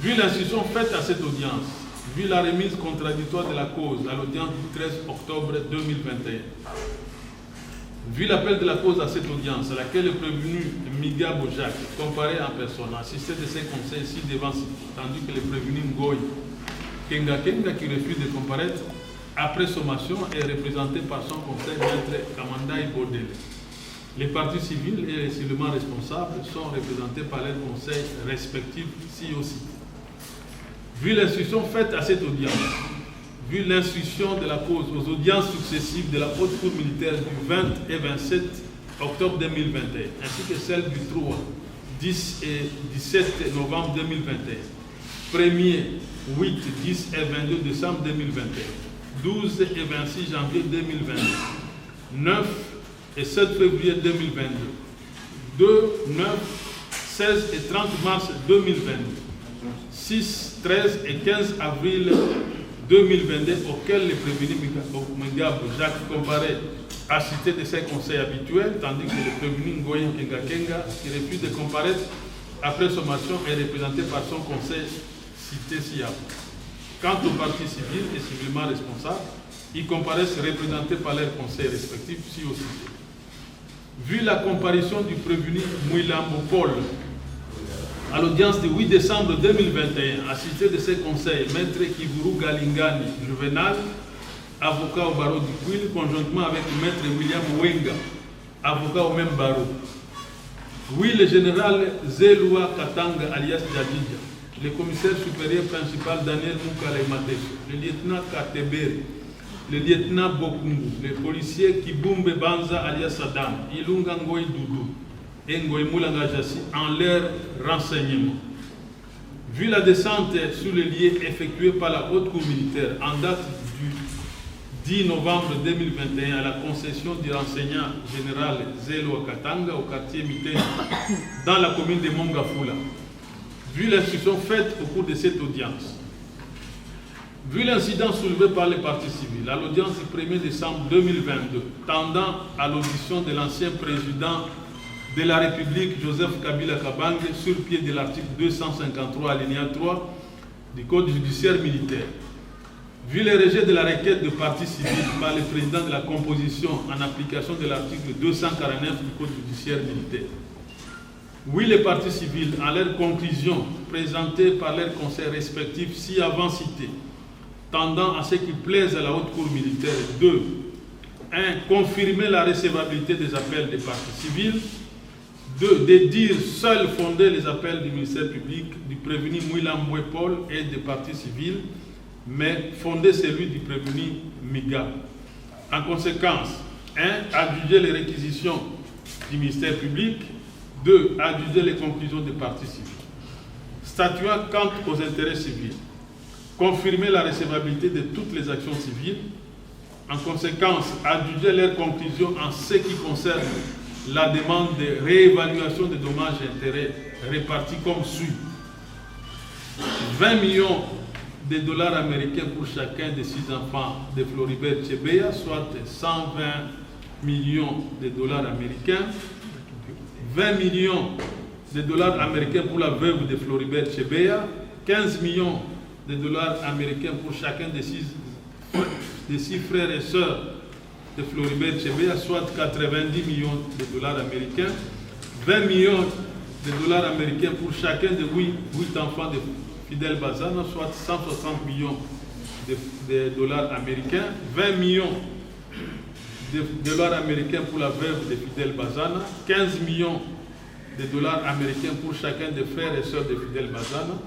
Vu l'instruction faite à cette audience, vu la remise contradictoire de la cause à l'audience du 13 octobre 2021, vu l'appel de la cause à cette audience à laquelle le prévenu Migabo Jacques, comparé en personne, assisté de ses conseils ici devant cité, tandis que le prévenu Ngoï Kenga Kenga, qui refuse de comparaître après sommation, est représenté par son conseil Maître Kamandai Bodele. Les parties civiles et les civilement responsables sont représentés par leurs conseils respectifs ci aussi. Vu l'instruction faite à cette audience, vu l'instruction de la cause aux audiences successives de la Haute Cour militaire du 20 et 27 octobre 2021, ainsi que celle du 3, 10 et 17 novembre 2021, 1er, 8, 10 et 22 décembre 2021, 12 et 26 janvier 2022, 9 et 7 février 2022, 2, 9, 16 et 30 mars 2022, 6, 13 et 15 avril 2022, auxquels le prévenu Migabo Jacques comparé à cité de ses conseils habituels, tandis que le prévenu Ngoï Kenga Kenga, qui refuse de comparaître après sommation, est représenté par son conseil cité ci-après. Quant aux partis civils et civilement responsables, ils comparaissent représentés par leurs conseils respectifs ci aussi. Vu la comparution du prévenu Mouilambo Paul à l'audience du 8 décembre 2021, assisté de ses conseils, Maître Kivuru Galingani Juvenal, avocat au barreau du Kwilu, conjointement avec Maître William Wenga, avocat au même barreau. Oui, le général Zelua Katanga alias Jadidja, le commissaire supérieur principal Daniel Moukale Mateso, le lieutenant Kateberi, le lieutenant Bokungu, le policier Kibumbe Banza alias Saddam, Ilunga Ngoï Doudou et Ngoï Moulanga Jassi en leur renseignement. Vu la descente sur les lieux effectuée par la Haute Cour militaire en date du 10 novembre 2021 à la concession du renseignement général Zelo Katanga au quartier Mité dans la commune de Mongafula, vu l'instruction faite au cours de cette audience, vu l'incident soulevé par les parties civiles à l'audience du 1er décembre 2022 tendant à l'audition de l'ancien président de la République, Joseph Kabila Kabange, sur pied de l'article 253 alinéa 3 du Code judiciaire militaire. Vu le rejet de la requête de partie civile par le président de la composition en application de l'article 249 du Code judiciaire militaire. Oui, les parties civiles, en leurs conclusions présentées par leurs conseils respectifs si avant cités, tendant à ce qui plaise à la Haute Cour militaire. 2. 1. Confirmer la recevabilité des appels des parties civiles. 2. De dire seul fonder les appels du ministère public, du prévenu Mouilamboué Paul et des parties civiles, mais fonder celui du prévenu Miga. En conséquence, 1. Adjuger les réquisitions du ministère public. 2. Adjuger les conclusions des parties civiles. Statuant quant aux intérêts civils. Confirmer la recevabilité de toutes les actions civiles. En conséquence, adjuger leurs conclusions en ce qui concerne la demande de réévaluation des dommages et intérêts répartis comme suit. 20 millions de dollars américains pour chacun des 6 enfants de Floribert Chebeya, soit 120 millions de dollars américains. 20 millions de dollars américains pour la veuve de Floribert Chebeya. 15 millions de dollars américains pour chacun des 6 frères et sœurs de Floribert Chebeya, soit 90 millions de dollars américains, 20 millions de dollars américains pour chacun des 8 enfants de Fidel Bazana, soit 160 millions de dollars américains, 20 millions de dollars américains pour la veuve de Fidel Bazana, 15 millions de dollars américains pour chacun des frères et sœurs de Fidel Bazana,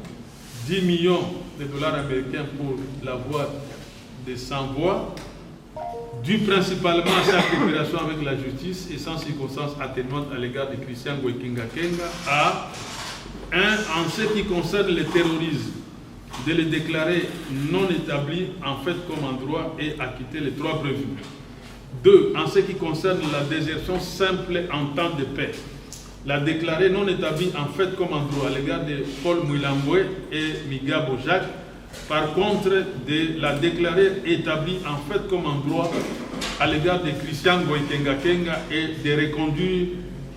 10 millions de dollars américains pour la voie de sans-voix, dû principalement à sa coopération avec la justice et sans circonstances atténuantes à l'égard de Christian Ngoïkenga Kenga. A. 1. En ce qui concerne le terrorisme, de le déclarer non établi en fait comme en droit et acquitter les 3 prévenus. 2. En ce qui concerne la désertion simple en temps de paix, la déclarer non établie en fait comme en droit à l'égard de Paul Mouilamboué et Migabo Jacques. Par contre, de la déclarer établie en fait comme en droit à l'égard de Christian Ngoïkenga Kenga et de reconduire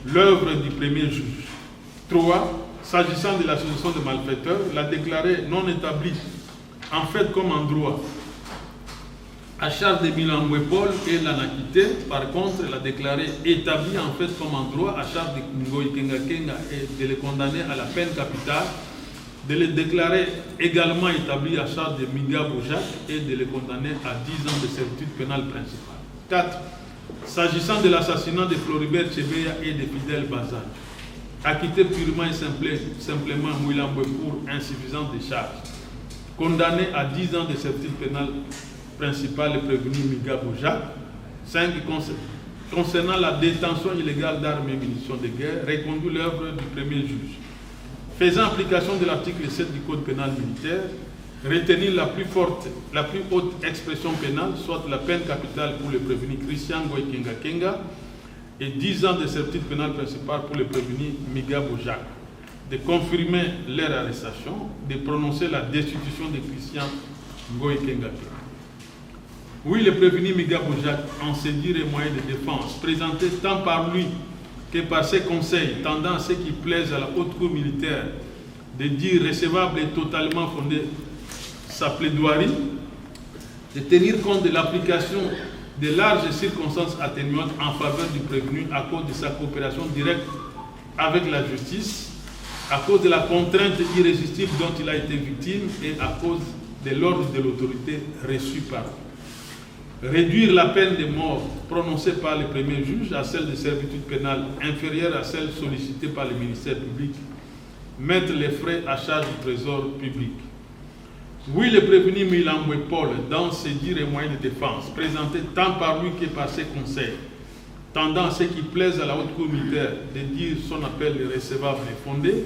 l'œuvre du premier juge. 3. S'agissant de l'association de malfaiteurs, la déclarer non établie en fait comme en droit à charge de Mouilamboué Paul et l'Anakité. Par contre, la déclarer établie en fait comme en droit à charge de Ngoïkenga Kenga et de les condamner à la peine capitale, de les déclarer également établis à charge de Migabo Jacques et de les condamner à 10 ans de servitude pénale principale. 4. S'agissant de l'assassinat de Floribert Chebeya et de Fidel Bazan, acquitté purement et simplement Mouilamboué pour insuffisance de charges, condamné à 10 ans de servitude pénale principale et prévenu Migabo Jacques. 5. Concernant la détention illégale d'armes et munitions de guerre, reconduit l'œuvre du premier juge. Faisant application de l'article 7 du Code pénal militaire, retenir la plus haute expression pénale, soit la peine capitale pour le prévenu Christian Ngoïkenga Kenga et 10 ans de servitude pénale principale pour le prévenu Migabo Jacques, de confirmer leur arrestation, de prononcer la destitution de Christian Ngoïkenga Kenga. Oui, le prévenu Migabo Jacques, en ses dires et moyens de défense, présentés tant par lui que par ses conseils, tendant à ce qui plaise à la Haute Cour militaire de dire recevable et totalement fondé sa plaidoirie, de tenir compte de l'application de larges circonstances atténuantes en faveur du prévenu à cause de sa coopération directe avec la justice, à cause de la contrainte irrésistible dont il a été victime et à cause de l'ordre de l'autorité reçu par lui. Réduire la peine de mort prononcée par le premier juge à celle de servitude pénale inférieure à celle sollicitée par le ministère public. Mettre les frais à charge du trésor public. Oui, le prévenu Mouilamboué Paul, dans ses dires et moyens de défense, présentés tant par lui que par ses conseils, tendant à ce qui plaise à la Haute Cour militaire de dire son appel recevable et fondé,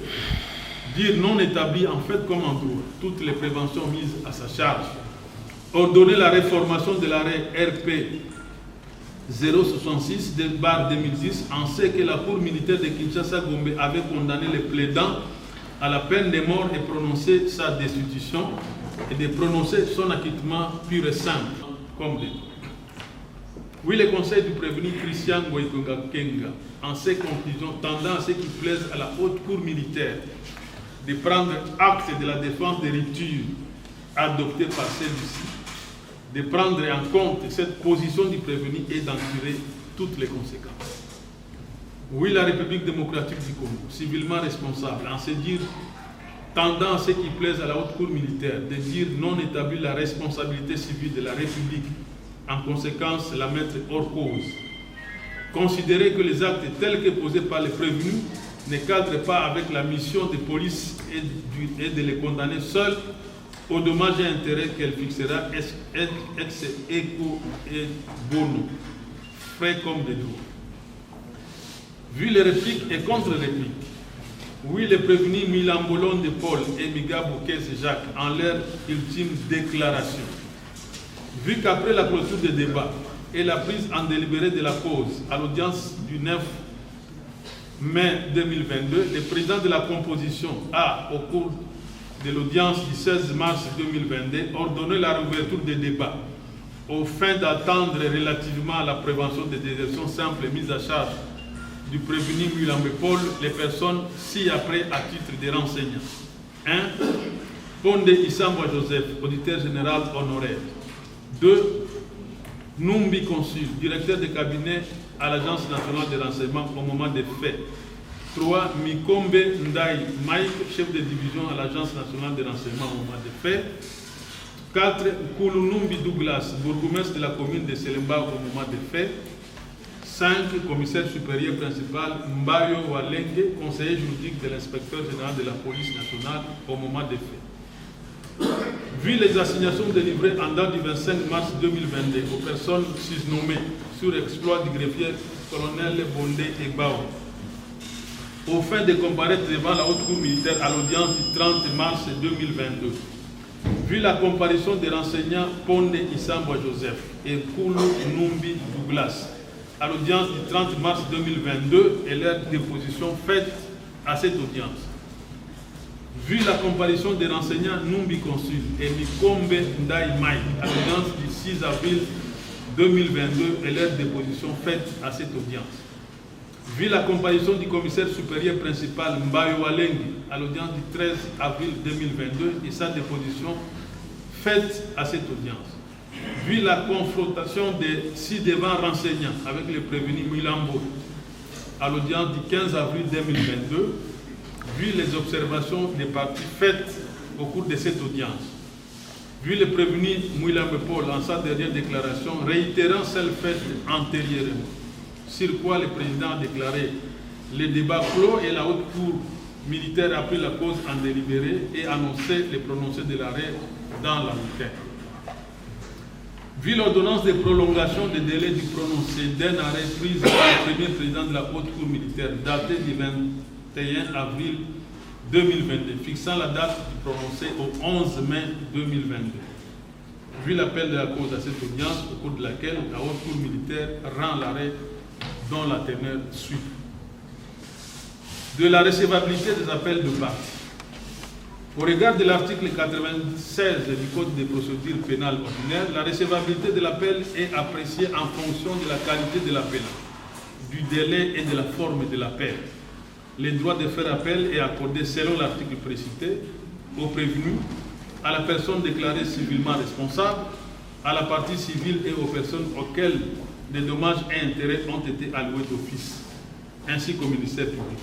dire non établi en fait comme en droit, toutes les préventions mises à sa charge. Ordonner la réformation de l'arrêt RP 066 de bar 2010 en ce que la Cour militaire de Kinshasa-Gombe avait condamné les plaidants à la peine de mort et prononcé sa destitution et de prononcer son acquittement pur et simple comme des. Oui, le conseil du prévenu Christian Goïkonga Kenga, en ses conclusions tendant à ce qui plaise à la haute cour militaire de prendre acte de la défense des ruptures adoptées par celle-ci, de prendre en compte cette position du prévenu et d'en tirer toutes les conséquences. Oui, la République démocratique du Congo, civilement responsable, en se dire tendant à ce qui plaise à la haute cour militaire, de dire non établir la responsabilité civile de la République, en conséquence la mettre hors cause. Considérer que les actes tels que posés par les prévenus ne cadrent pas avec la mission de police et de les condamner seuls aux dommages et intérêts qu'elle fixera ex equo et bono, frais comme des droits. Vu les répliques et contre-répliques, oui, les prévenus Milambolon de Paul et Migabo Kese Jacques en leur ultime déclaration. Vu qu'après la clôture des débats et la prise en délibéré de la cause à l'audience du 9 mai 2022, le président de la composition a, au cours de l'audience du 16 mars 2022, ordonné la réouverture des débats aux fins d'attendre relativement à la prévention des désertions simples mises à charge du prévenu Mulambe Paul les personnes ci-après à titre de renseignements. 1. Ponde Issamba Joseph, auditeur général honoraire. 2. Numbi Consul, directeur de cabinet à l'Agence nationale de renseignement au moment des faits. 3. Mikombe Ndai Mike, chef de division à l'Agence nationale de renseignement au moment des faits. 4. Kulunumbi Douglas, bourgmestre de la commune de Selemba au moment des faits. 5. Commissaire supérieur principal Mbayo Walenge, conseiller juridique de l'inspecteur général de la police nationale au moment des faits. Vu les assignations délivrées en date du 25 mars 2022 aux personnes susnommées sur exploit du greffier colonel Bondé Egbao, aux fins de comparaître devant la haute cour militaire à l'audience du 30 mars 2022, vu la comparution des renseignants Ponde Issamba Joseph et Koulou Numbi Douglas à l'audience du 30 mars 2022 et leur déposition faite à cette audience, vu la comparution des renseignants Numbi Consul et Mikombe Ndai Mike à l'audience du 6 avril 2022 et leur déposition faite à cette audience, vu la comparution du commissaire supérieur principal Mbayo Walengi à l'audience du 13 avril 2022 et sa déposition faite à cette audience, vu la confrontation des 6 devants renseignants avec le prévenu Milambo à l'audience du 15 avril 2022, vu les observations des parties faites au cours de cette audience, vu le prévenu Mouilambe Paul en sa dernière déclaration réitérant celle faite antérieurement, sur quoi le président a déclaré les débats clos et la haute cour militaire a pris la cause en délibéré et annoncé le prononcé de l'arrêt dans la week-end. Vu l'ordonnance de prolongation des délais du prononcé d'un arrêt prise par le premier président de la haute cour militaire daté du 21 avril 2022, fixant la date du prononcé au 11 mai 2022. Vu l'appel de la cause à cette audience, au cours de laquelle la haute cour militaire rend l'arrêt dont la teneur suit. De la recevabilité des appels de partie. Au regard de l'article 96 du Code des procédures pénales ordinaires, la recevabilité de l'appel est appréciée en fonction de la qualité de l'appel, du délai et de la forme de l'appel. Le droit de faire appel est accordé selon l'article précité au prévenu, à la personne déclarée civilement responsable, à la partie civile et aux personnes auxquelles des dommages et intérêts ont été alloués d'office, ainsi qu'au ministère public.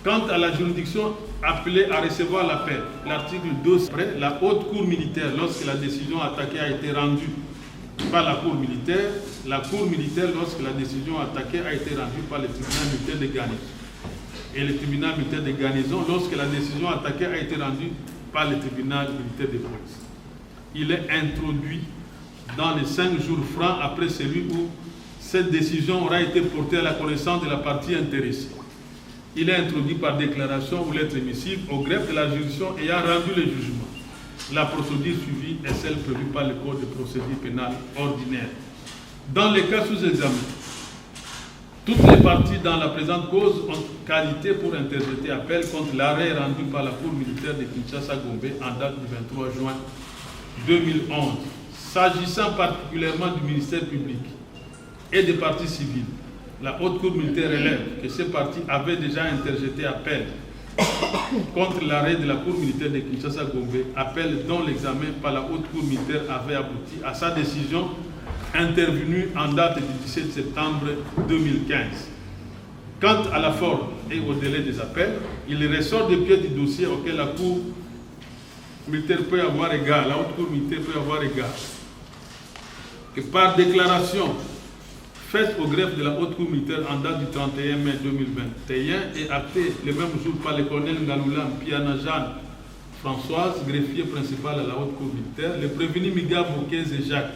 Quant à la juridiction appelée à recevoir l'appel, l'article 12, la haute cour militaire, lorsque la décision attaquée a été rendue par la cour militaire lorsque la décision attaquée a été rendue par le tribunal militaire de garnison, et le tribunal militaire de garnison lorsque la décision attaquée a été rendue par le tribunal militaire de police. Il est introduit dans les 5 jours francs après celui où cette décision aura été portée à la connaissance de la partie intéressée. Il est introduit par déclaration ou lettre émissive au greffe de la juridiction ayant rendu le jugement. La procédure suivie est celle prévue par le Code de procédure pénale ordinaire. Dans les cas sous examen, toutes les parties dans la présente cause ont qualité pour interjeter appel contre l'arrêt rendu par la Cour militaire de Kinshasa-Gombe en date du 23 juin 2011. S'agissant particulièrement du ministère public et des parties civiles, la Haute Cour militaire relève que ces parties avaient déjà interjeté appel contre l'arrêt de la Cour militaire de Kinshasa-Gombe, appel dont l'examen par la Haute Cour militaire avait abouti à sa décision intervenue en date du 17 septembre 2015. Quant à la forme et au délai des appels, il ressort des pièces du dossier auquel la Cour militaire peut avoir égard, la Haute Cour militaire peut avoir égard, que par déclaration faite au greffe de la Haute Cour militaire en date du 31 mai 2021 et actée le même jour par le colonel Ngaloula Mpiana Jeanne Françoise, greffier principal à la Haute Cour militaire, le prévenu Miga Bokez et Jacques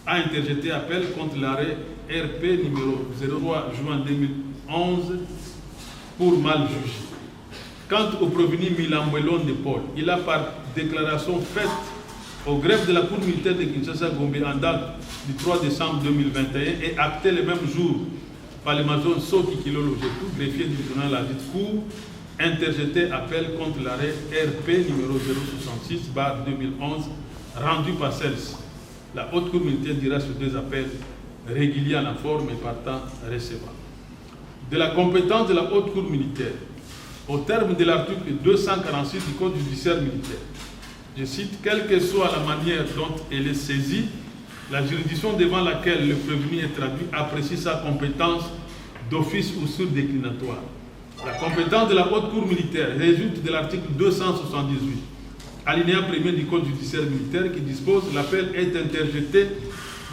a interjeté appel contre l'arrêt RP numéro 03 juin 2011 pour mal jugé. Quant au prévenu Milambelon de Paul, il a par déclaration faite au greffe de la Cour militaire de Kinshasa-Gombe en date du 3 décembre 2021 et acté le même jour par le major Soki Kilolo Jetou, greffier du journal La Dite Cour, interjeté appel contre l'arrêt RP numéro 066/2011 rendu par celle-ci. La Haute Cour militaire dira sur deux appels réguliers en la forme et partant recevable. De la compétence de la Haute Cour militaire, au terme de l'article 246 du Code judiciaire militaire, je cite, quelle que soit la manière dont elle est saisie, la juridiction devant laquelle le prévenu est traduit apprécie sa compétence d'office ou sur déclinatoire. La compétence de la Haute Cour militaire résulte de l'article 278, alinéa 1er du Code judiciaire militaire qui dispose « L'appel est interjeté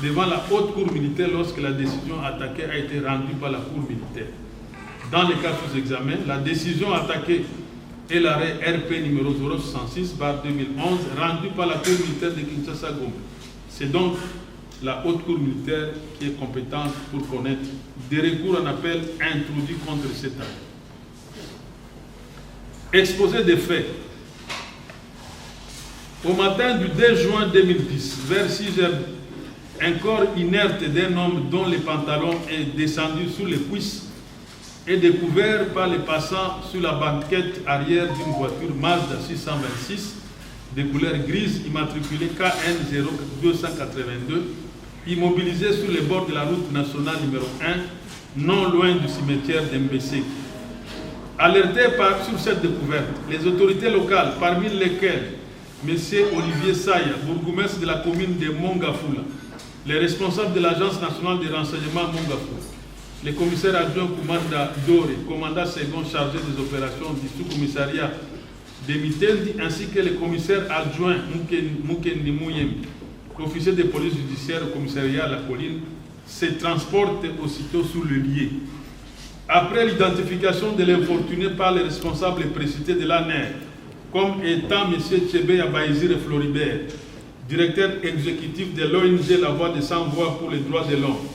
devant la Haute Cour militaire lorsque la décision attaquée a été rendue par la Cour militaire. » Dans les cas sous examen, la décision attaquée est l'arrêt RP numéro 066/2011 rendu par la Cour militaire de Kinshasa-Gombe. C'est donc la Haute Cour militaire qui est compétente pour connaître des recours en appel introduits contre cet arrêt. Exposé des faits. Au matin du 2 juin 2010, vers 6 heures, un corps inerte d'un homme dont le pantalon est descendu sous les cuisses est découvert par les passants sur la banquette arrière d'une voiture Mazda 626 de couleur grise immatriculée KN 0282, immobilisée sur les bords de la route nationale numéro 1, non loin du cimetière d'Mbessé. Alertés sur cette découverte, les autorités locales, parmi lesquelles M. Olivier Saya, bourgmestre de la commune de Mongafula, les responsables de l'Agence nationale de renseignement Mongafula, le commissaire adjoint Koumanda Dore, commandant second chargé des opérations du sous-commissariat de Mitendi, ainsi que le commissaire adjoint Mukendi Mouyem, l'officier de police judiciaire au commissariat à la colline, se transportent aussitôt sur le lieu. Après l'identification de l'infortuné par les responsables précités de l'ANER, comme étant M. Tchebe Abaïzir Floribert, directeur exécutif de l'ONG La Voix des Sans-Voix pour les droits de l'homme,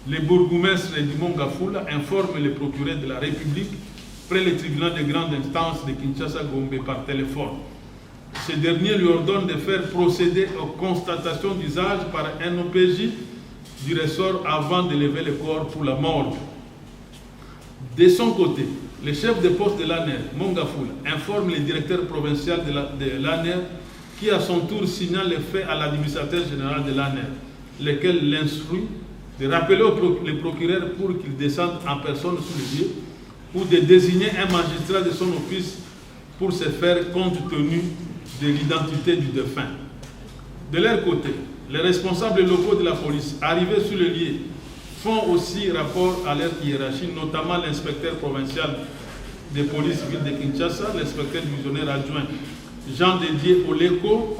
le bourgmestre du Mongafula informe le procureur de la République près le tribunal de grande instance de Kinshasa-Gombe par téléphone. Ce dernier lui ordonne de faire procéder aux constatations d'usage par un OPJ du ressort avant de lever le corps pour la morgue. De son côté, le chef de poste de l'ANER, Mongafula, informe le directeur provincial de l'ANER qui à son tour signale les faits à l'administrateur général de l'ANER, lequel l'instruit de rappeler le procureur pour qu'il descende en personne sur le lieu ou de désigner un magistrat de son office pour se faire compte tenu de l'identité du défunt. De leur côté, les responsables locaux de la police arrivés sur le lieu font aussi rapport à leur hiérarchie, notamment l'inspecteur provincial de police ville de Kinshasa, l'inspecteur divisionnaire adjoint Jean Dédier Oleko,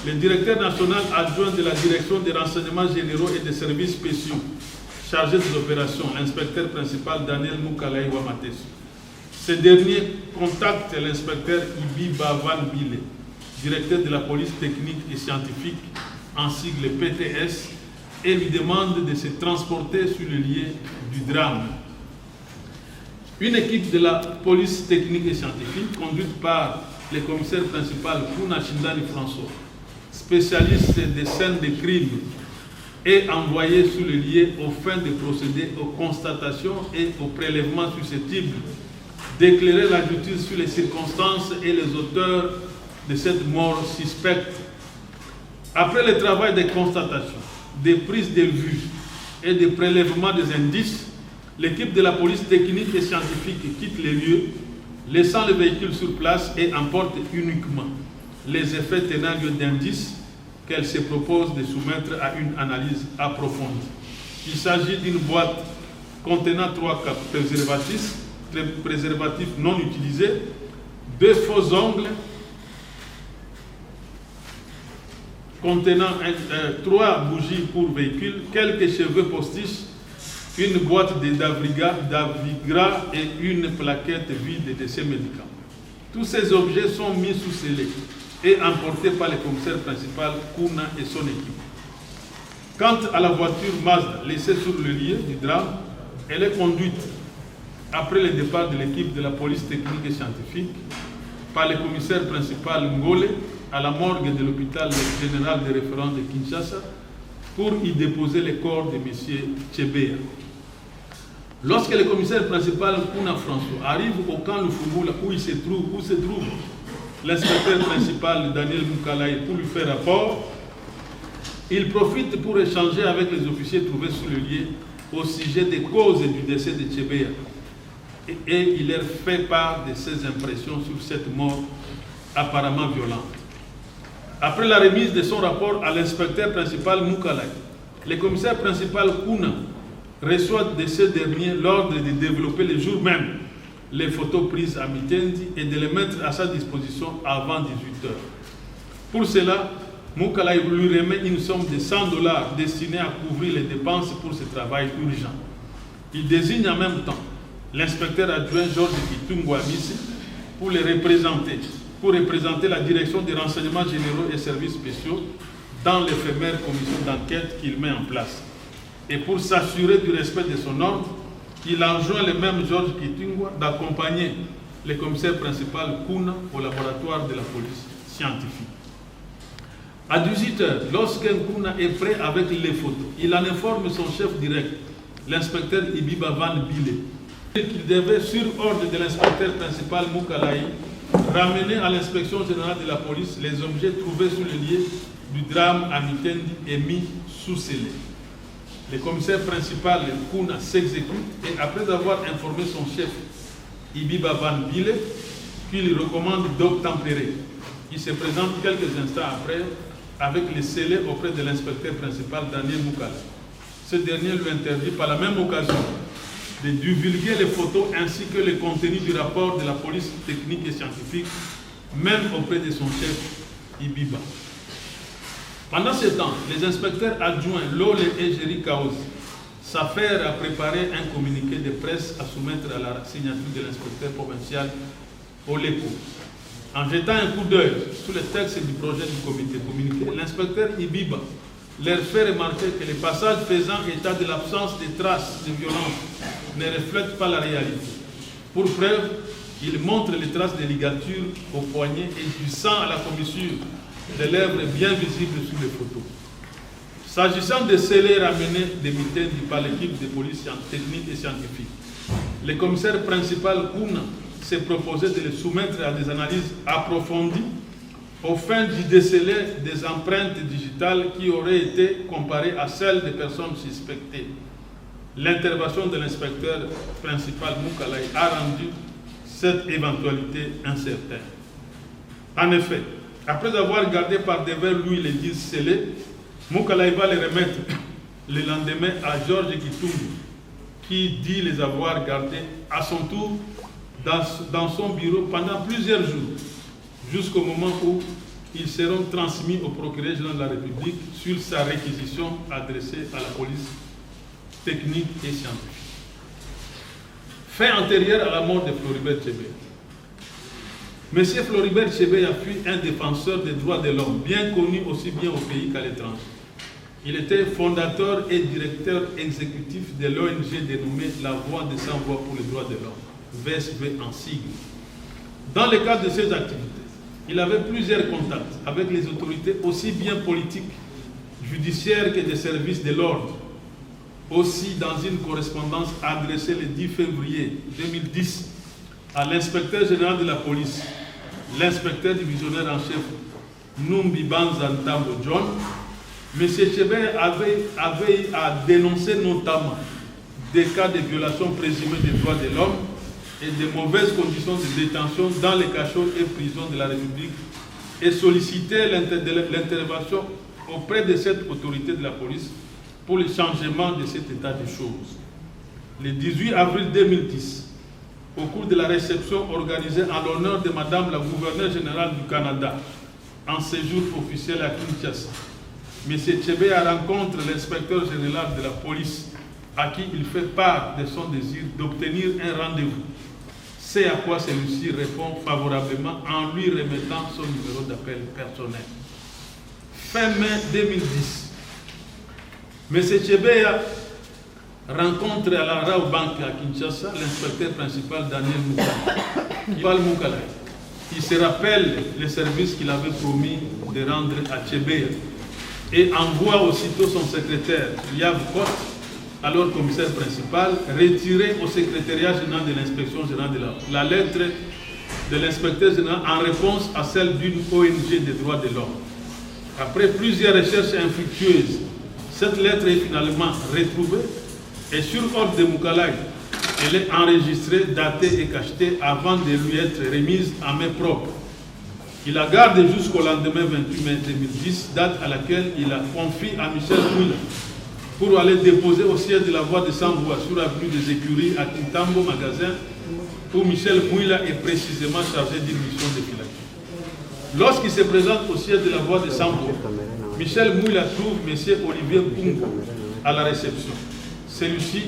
le directeur national adjoint de la direction des renseignements généraux et des services spéciaux, chargé des opérations, l'inspecteur principal Daniel Moukalaï Wamatesu. Ce dernier contacte l'inspecteur Ibi Bavan Bile, directeur de la police technique et scientifique, en sigle PTS, et lui demande de se transporter sur le lieu du drame. Une équipe de la police technique et scientifique, conduite par le commissaire principal Kuna Chindani François, spécialiste des scènes de crime, est envoyée sur le lieu aux fins de procéder aux constatations et aux prélèvements susceptibles d'éclairer la justice sur les circonstances et les auteurs de cette mort suspecte. Après le travail de constatation, des prises de vue et de prélèvement des indices, l'équipe de la police technique et scientifique quitte les lieux, laissant le véhicule sur place et emporte uniquement les effets tenant lieu d'indices qu'elle se propose de soumettre à une analyse approfondie. Il s'agit d'une boîte contenant 3 préservatifs non utilisés, 2 faux ongles contenant 3 bougies pour véhicule, quelques cheveux postiches, une boîte de Davigra et une plaquette vide de ces médicaments. Tous ces objets sont mis sous scellé et emportés par le commissaire principal Kuna et son équipe. Quant à la voiture Mazda laissée sur le lieu du drame, elle est conduite, après le départ de l'équipe de la police technique et scientifique, par le commissaire principal Ngole à la morgue de l'hôpital général de référence de Kinshasa pour y déposer le corps de M. Tchébéa. Lorsque le commissaire principal Kuna François arrive au camp Lufungula où se trouve l'inspecteur principal Daniel Mukalaï pour lui faire rapport, il profite pour échanger avec les officiers trouvés sur le lieu au sujet des causes du décès de Tchébéa et il leur fait part de ses impressions sur cette mort apparemment violente. Après la remise de son rapport à l'inspecteur principal Mukalaï, le commissaire principal Kuna reçoit de ce dernier l'ordre de développer le jour même les photos prises à Mitendi et de les mettre à sa disposition avant 18 heures. Pour cela, Mukalaï lui remet une somme de $100 destinée à couvrir les dépenses pour ce travail urgent. Il désigne en même temps l'inspecteur adjoint Georges Kitungu Abissi pour représenter la direction des renseignements généraux et services spéciaux dans l'éphémère commission d'enquête qu'il met en place. Et pour s'assurer du respect de son ordre, il enjoint le même Georges Kitungu d'accompagner le commissaire principal Kuna au laboratoire de la police scientifique. À 18 h, lorsqu'un Kuna est prêt avec les photos, il en informe son chef direct, l'inspecteur Ibiba Van Bile, qu'il devait, sur ordre de l'inspecteur principal Mukalaï, ramener à l'inspection générale de la police les objets trouvés sur le lieu du drame à Mitendi et mis sous scellé. Le commissaire principal Kuna s'exécute et après avoir informé son chef Ibiba Van Bile qu'il recommande d'obtempérer, il se présente quelques instants après avec les scellés auprès de l'inspecteur principal Daniel Mukalaï. Ce dernier lui interdit par la même occasion de divulguer les photos ainsi que le contenu du rapport de la police technique et scientifique, même auprès de son chef Ibiba. Pendant ce temps, les inspecteurs adjoints Lole et Jerry Kaos s'affairent à préparer un communiqué de presse à soumettre à la signature de l'inspecteur provincial Olepo. En jetant un coup d'œil sur le texte du projet du comité communiqué, l'inspecteur Ibiba leur fait remarquer que les passages faisant état de l'absence de traces de violence ne reflètent pas la réalité. Pour preuve, il montre les traces de ligatures au poignet et du sang à la commissure des lèvres bien visibles sur les photos. S'agissant des scellés ramenés de Mitendi par l'équipe de police technique et scientifique, le commissaire principal Kuna s'est proposé de les soumettre à des analyses approfondies au fin d'y déceler des empreintes digitales qui auraient été comparées à celles des personnes suspectées. L'intervention de l'inspecteur principal Mukalaï a rendu cette éventualité incertaine. En effet, après avoir gardé par devers lui les 10 scellés, Mukalaï va les remettre le lendemain à Georges Kitungu, qui dit les avoir gardés à son tour dans son bureau pendant plusieurs jours, jusqu'au moment où ils seront transmis au procureur général de la République sur sa réquisition adressée à la police technique et scientifique. Fait antérieur à la mort de Floribert Tchébéa. M. Floribert Tchébéa fut un défenseur des droits de l'homme, bien connu aussi bien au pays qu'à l'étranger. Il était fondateur et directeur exécutif de l'ONG dénommée La Voix des Sans-Voix pour les droits de l'homme, VSV en sigle. Dans le cadre de ces activités, il avait plusieurs contacts avec les autorités aussi bien politiques, judiciaires que des services de l'ordre. Aussi, dans une correspondance adressée le 10 février 2010 à l'inspecteur général de la police, l'inspecteur divisionnaire en chef Numbi Banza Ntambo John, M. Chebe avait à dénoncer notamment des cas de violation présumée des droits de l'homme et de mauvaises conditions de détention dans les cachots et prisons de la République et solliciter l'intervention auprès de cette autorité de la police pour le changement de cet état de choses. Le 18 avril 2010, au cours de la réception organisée en l'honneur de Madame la gouverneure générale du Canada en séjour officiel à Kinshasa, M. Chebe rencontre l'inspecteur général de la police à qui il fait part de son désir d'obtenir un rendez-vous. C'est à quoi celui-ci répond favorablement en lui remettant son numéro d'appel personnel. Fin mai 2010, M. Chebe rencontre à la Raobank à Kinshasa l'inspecteur principal Daniel Moukalai. Il se rappelle les services qu'il avait promis de rendre à Chebe et envoie aussitôt son secrétaire, Yav Kot, alors commissaire principal, retirer au secrétariat général de l'inspection générale de la lettre de l'inspecteur général en réponse à celle d'une ONG des droits de l'homme. Après plusieurs recherches infructueuses, cette lettre est finalement retrouvée et sur ordre de Moukalai, elle est enregistrée, datée et cachetée avant de lui être remise à main propre. Il la garde jusqu'au lendemain 28 mai 2010, date à laquelle il a confié à Michel Mouila pour aller déposer au siège de la voie de Samboua sur l'avenue des Écuries à Kintambo magasin, où Michel Mouila est précisément chargé d'une mission de filature. Lorsqu'il se présente au siège de la voie de Samboua, Michel Mouila trouve M. Olivier Pungo à la réception. Celui-ci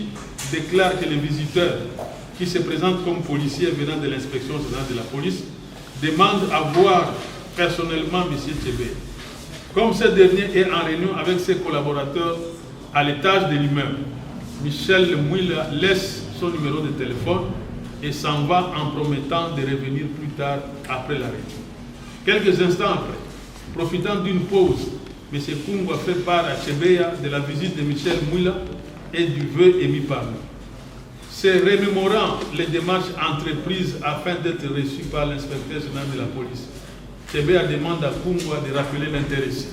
déclare que les visiteurs qui se présentent comme policiers venant de l'inspection générale de la police demandent à voir personnellement M. Chebe. Comme ce dernier est en réunion avec ses collaborateurs à l'étage de l'immeuble, Michel Mouila laisse son numéro de téléphone et s'en va en promettant de revenir plus tard après l'arrêt. Quelques instants après, profitant d'une pause, M. Kungu a fait part à Chebeya de la visite de Michel Mouila et du vœu émis par lui. Se remémorant les démarches entreprises afin d'être reçu par l'inspecteur général de la police, Chebeya demande à Kungu de rappeler l'intéressé.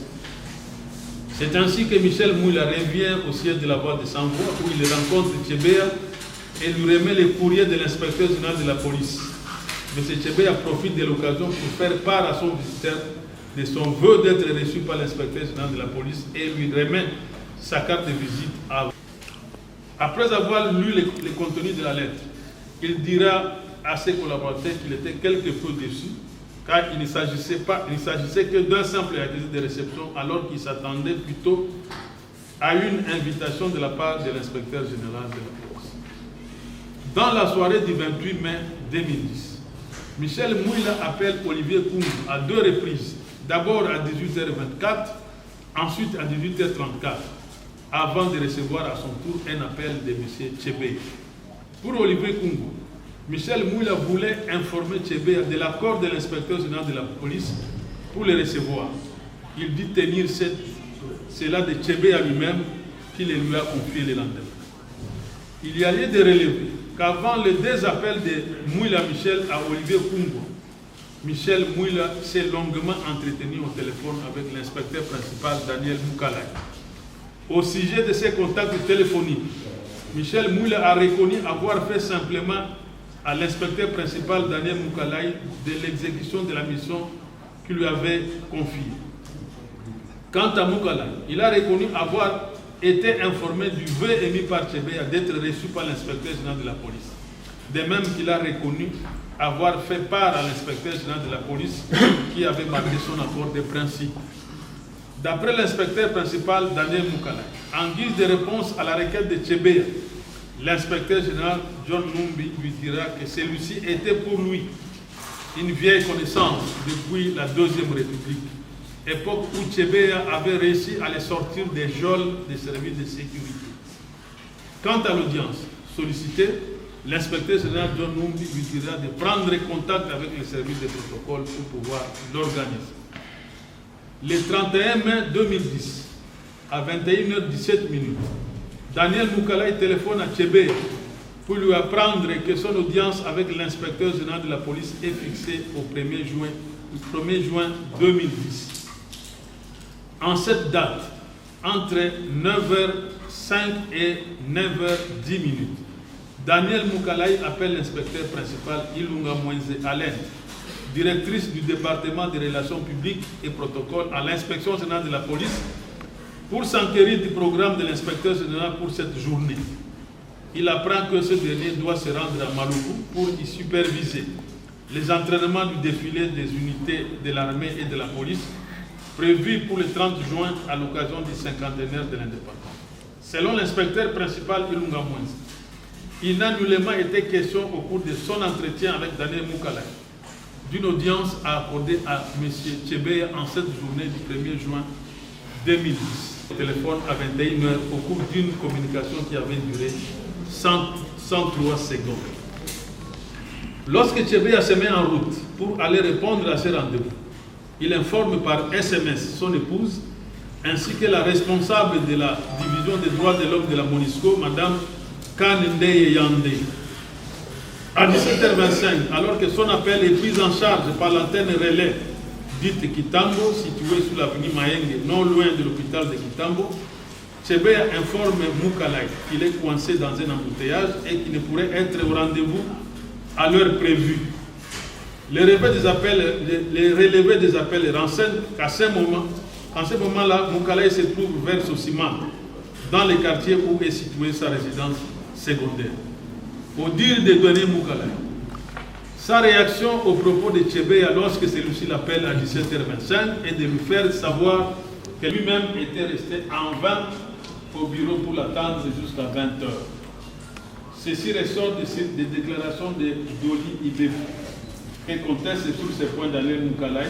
C'est ainsi que Michel Mouila revient au siège de la voie de Samboua où il rencontre Chebeya et lui remet le courrier de l'inspecteur général de la police. M. Chebeya profite de l'occasion pour faire part à son visiteur de son vœu d'être reçu par l'inspecteur général de la police et lui remet sa carte de visite à. Après avoir lu le contenu de la lettre, il dira à ses collaborateurs qu'il était quelque peu déçu car il ne s'agissait que d'un simple accusé de réception alors qu'il s'attendait plutôt à une invitation de la part de l'inspecteur général de la police. Dans la soirée du 28 mai 2010, Michel Mouila appelle Olivier Kungu à deux reprises, d'abord à 18h24, ensuite à 18h34, avant de recevoir à son tour un appel de M. Chebe. Pour Olivier Kungu, Michel Mouila voulait informer Chebe de l'accord de l'inspecteur général de la police pour le recevoir. Il dit tenir cela de Chebe à lui-même qu'il lui a confié le lendemain. Il y a lieu de relever qu'avant les deux appels de Mouila Michel à Olivier Kungu, Michel Mouila s'est longuement entretenu au téléphone avec l'inspecteur principal Daniel Moukalai. Au sujet de ses contacts téléphoniques, Michel Mouila a reconnu avoir fait simplement à l'inspecteur principal Daniel Moukalai de l'exécution de la mission qu'il lui avait confiée. Quant à Moukalai, il a reconnu avoir été informé du vœu émis par Chebeya d'être reçu par l'inspecteur général de la police. De même qu'il a reconnu avoir fait part à l'inspecteur général de la police qui avait marqué son accord de principe. D'après l'inspecteur principal Daniel Moukalai, en guise de réponse à la requête de Chebeya, l'inspecteur général John Numbi lui dira que celui-ci était pour lui une vieille connaissance depuis la Deuxième République, époque où Chebeya avait réussi à les sortir des geôles des services de sécurité. Quant à l'audience sollicitée, l'inspecteur général John Numbi lui dira de prendre contact avec les services de protocole pour pouvoir l'organiser. Le 31 mai 2010, à 21h17, Daniel Moukalay téléphone à Tchébé pour lui apprendre que son audience avec l'inspecteur général de la police est fixée au 1er juin 2010. En cette date, entre 9h05 et 9h10, Daniel Moukalay appelle l'inspecteur principal Ilunga Mwenze Alain, directrice du département des relations publiques et protocoles à l'inspection générale de la police, pour s'enquérir du programme de l'inspecteur général pour cette journée. Il apprend que ce dernier doit se rendre à Maluku pour y superviser les entraînements du défilé des unités de l'armée et de la police prévus pour le 30 juin à l'occasion du cinquantenaire de l'indépendance. Selon l'inspecteur principal Ilunga Mwenze, il n'a nullement été question au cours de son entretien avec Daniel Moukalay d'une audience à accorder à M. Tchébé en cette journée du 1er juin 2010. Téléphone à 21h au cours d'une communication qui avait duré 103 secondes. Lorsque Tchébé se met en route pour aller répondre à ce rendez-vous, il informe par SMS son épouse ainsi que la responsable de la division des droits de l'homme de la MONUSCO, Mme Kanendeye Yande. À 17h25, alors que son appel est pris en charge par l'antenne relais dite Kitambo, située sous l'avenue Maenge, non loin de l'hôpital de Kitambo, Tchébé informe Moukalay qu'il est coincé dans un embouteillage et qu'il ne pourrait être au rendez-vous à l'heure prévue. Les relevés des appels renseignent qu'à ce moment-là, Moukalay se trouve vers Sosima, dans le quartier où est située sa résidence secondaire. Au dire de Denis Moukalay, sa réaction au propos de Tchébé lorsque celui-ci l'appelle à 17h25 est de lui faire savoir que lui-même était resté en vain au bureau pour l'attendre jusqu'à 20h. Ceci ressort des déclarations de Doli Ibefu, qui conteste sur ce point Daniel Moukalay,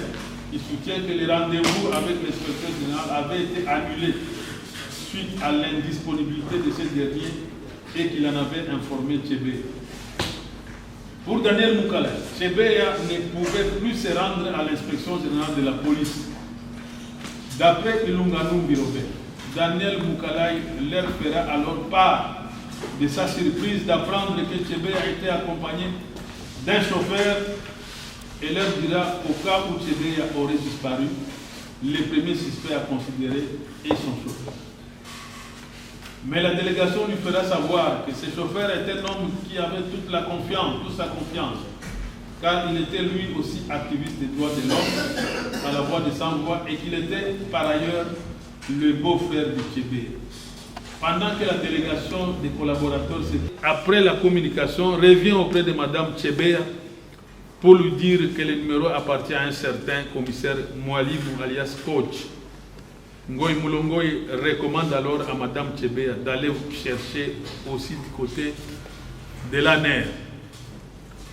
qui soutient que le rendez-vous avec l'inspecteur général avait été annulé suite à l'indisponibilité de ce dernier et qu'il en avait informé Tchébé. Pour Daniel Moukalay, Tchébé ne pouvait plus se rendre à l'inspection générale de la police. D'après Ilunga Numbi Robert, Daniel Moukalay leur fera alors part de sa surprise d'apprendre que Tchébé a été accompagné d'un chauffeur et leur dira au cas où Tchébé aurait disparu, le premier suspect à considérer est son chauffeur. Mais la délégation lui fera savoir que ce chauffeur est un homme qui avait toute sa confiance, car il était lui aussi activiste des droits de l'homme à la voix de Sans-Voix et qu'il était par ailleurs le beau-frère de Tchébé. Pendant que la délégation des collaborateurs, après la communication, revient auprès de Mme Tchébé pour lui dire que le numéro appartient à un certain commissaire Moualibou alias Coach. Ngoy Moulongoy recommande alors à Mme Tchébé d'aller chercher aussi du côté de la NER.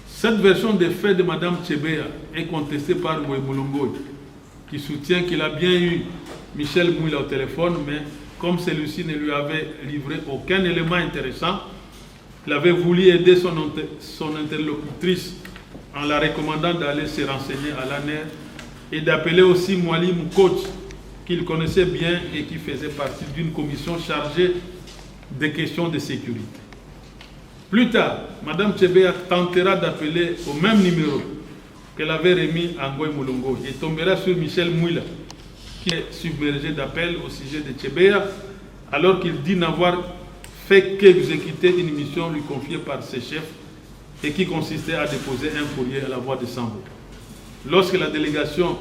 Cette version des faits de Mme Tchébé est contestée par Ngoy Moulongoy, qui soutient qu'il a bien eu Michel Mouila au téléphone, mais comme celui-ci ne lui avait livré aucun élément intéressant, il avait voulu aider son interlocutrice en la recommandant d'aller se renseigner à la NER et d'appeler aussi Mouali Moukoch, qu'il connaissait bien et qui faisait partie d'une commission chargée des questions de sécurité. Plus tard, Mme Tchébé tentera d'appeler au même numéro qu'elle avait remis à Ngoy Moulongo et tombera sur Michel Mouila, qui est submergé d'appels au sujet de Tchébé, alors qu'il dit n'avoir fait qu'exécuter une mission lui confiée par ses chefs et qui consistait à déposer un courrier à la voix de Sambo. Lorsque la délégation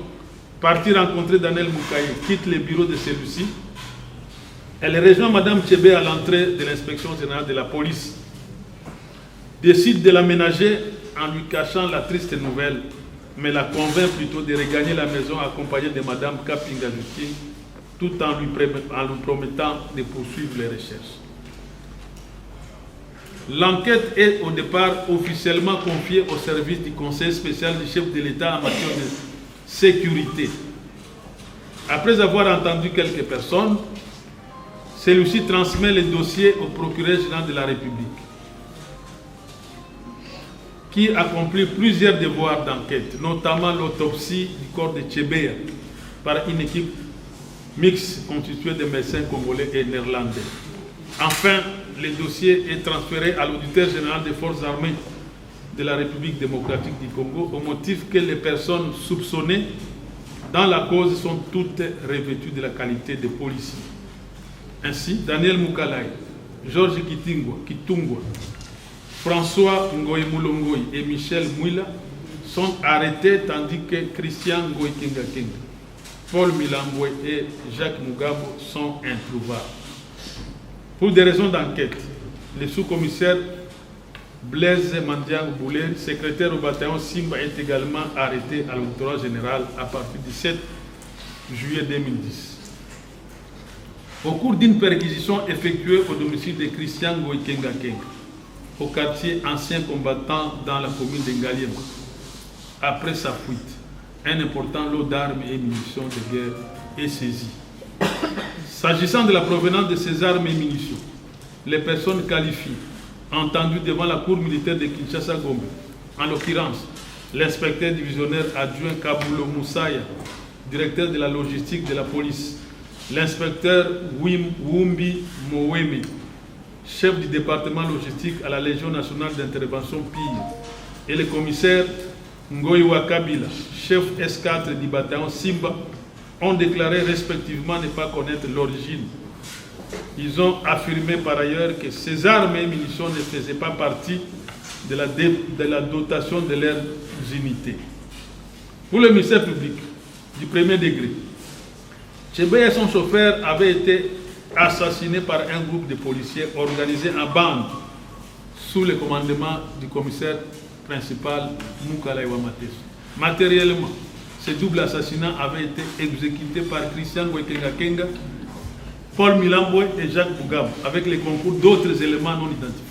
partie rencontrer Daniel Moukalay quitte le bureau de celui-ci, elle rejoint Mme Tchébé à l'entrée de l'inspection générale de la police, décide de l'aménager en lui cachant la triste nouvelle, mais la convainc plutôt de regagner la maison accompagnée de Mme Kapinga Justine, tout en lui promettant de poursuivre les recherches. L'enquête est au départ officiellement confiée au service du Conseil spécial du chef de l'État en matière de sécurité. Après avoir entendu quelques personnes, celui-ci transmet le dossier au procureur général de la République. qui accomplit plusieurs devoirs d'enquête, notamment l'autopsie du corps de Tchébéa par une équipe mixte constituée de médecins congolais et néerlandais. Enfin, le dossier est transféré à l'auditeur général des forces armées de la République démocratique du Congo au motif que les personnes soupçonnées dans la cause sont toutes revêtues de la qualité de policiers. Ainsi, Daniel Moukalai, Georges Kitungwa, François Ngoy Moulongoy et Michel Mouila sont arrêtés tandis que Christian Ngoy Kenga, Paul Milamboué et Jacques Mugabo sont introuvables. Pour des raisons d'enquête, le sous-commissaire Blaise Mandiang Boulen, secrétaire au bataillon Simba, est également arrêté à l'auditoire général à partir du 7 juillet 2010. Au cours d'une perquisition effectuée au domicile de Christian Ngoy Kenga, au quartier ancien combattant dans la commune de Ngaliema, après sa fuite, un important lot d'armes et munitions de guerre est saisi. S'agissant de la provenance de ces armes et munitions, les personnes qualifiées, entendues devant la cour militaire de Kinshasa-Gombe, en l'occurrence l'inspecteur divisionnaire adjoint Kabulo Moussaya, directeur de la logistique de la police, l'inspecteur Wumbi Moweme, chef du département logistique à la Légion nationale d'intervention PIR, et le commissaire Ngoïwa Kabila, chef S4 du bataillon Simba, ont déclaré respectivement ne pas connaître l'origine. Ils ont affirmé par ailleurs que ces armes et munitions ne faisaient pas partie de la dotation de leurs unités. Pour le ministère public du premier degré, Tchébé et son chauffeur avaient été assassinés par un groupe de policiers organisés en bande sous le commandement du commissaire principal Moukalai Wamateso. Matériellement, ce double assassinat avait été exécuté par Christian Ngoy Kenga, Paul Milamboué et Jacques Mugabo, avec le concours d'autres éléments non identifiés.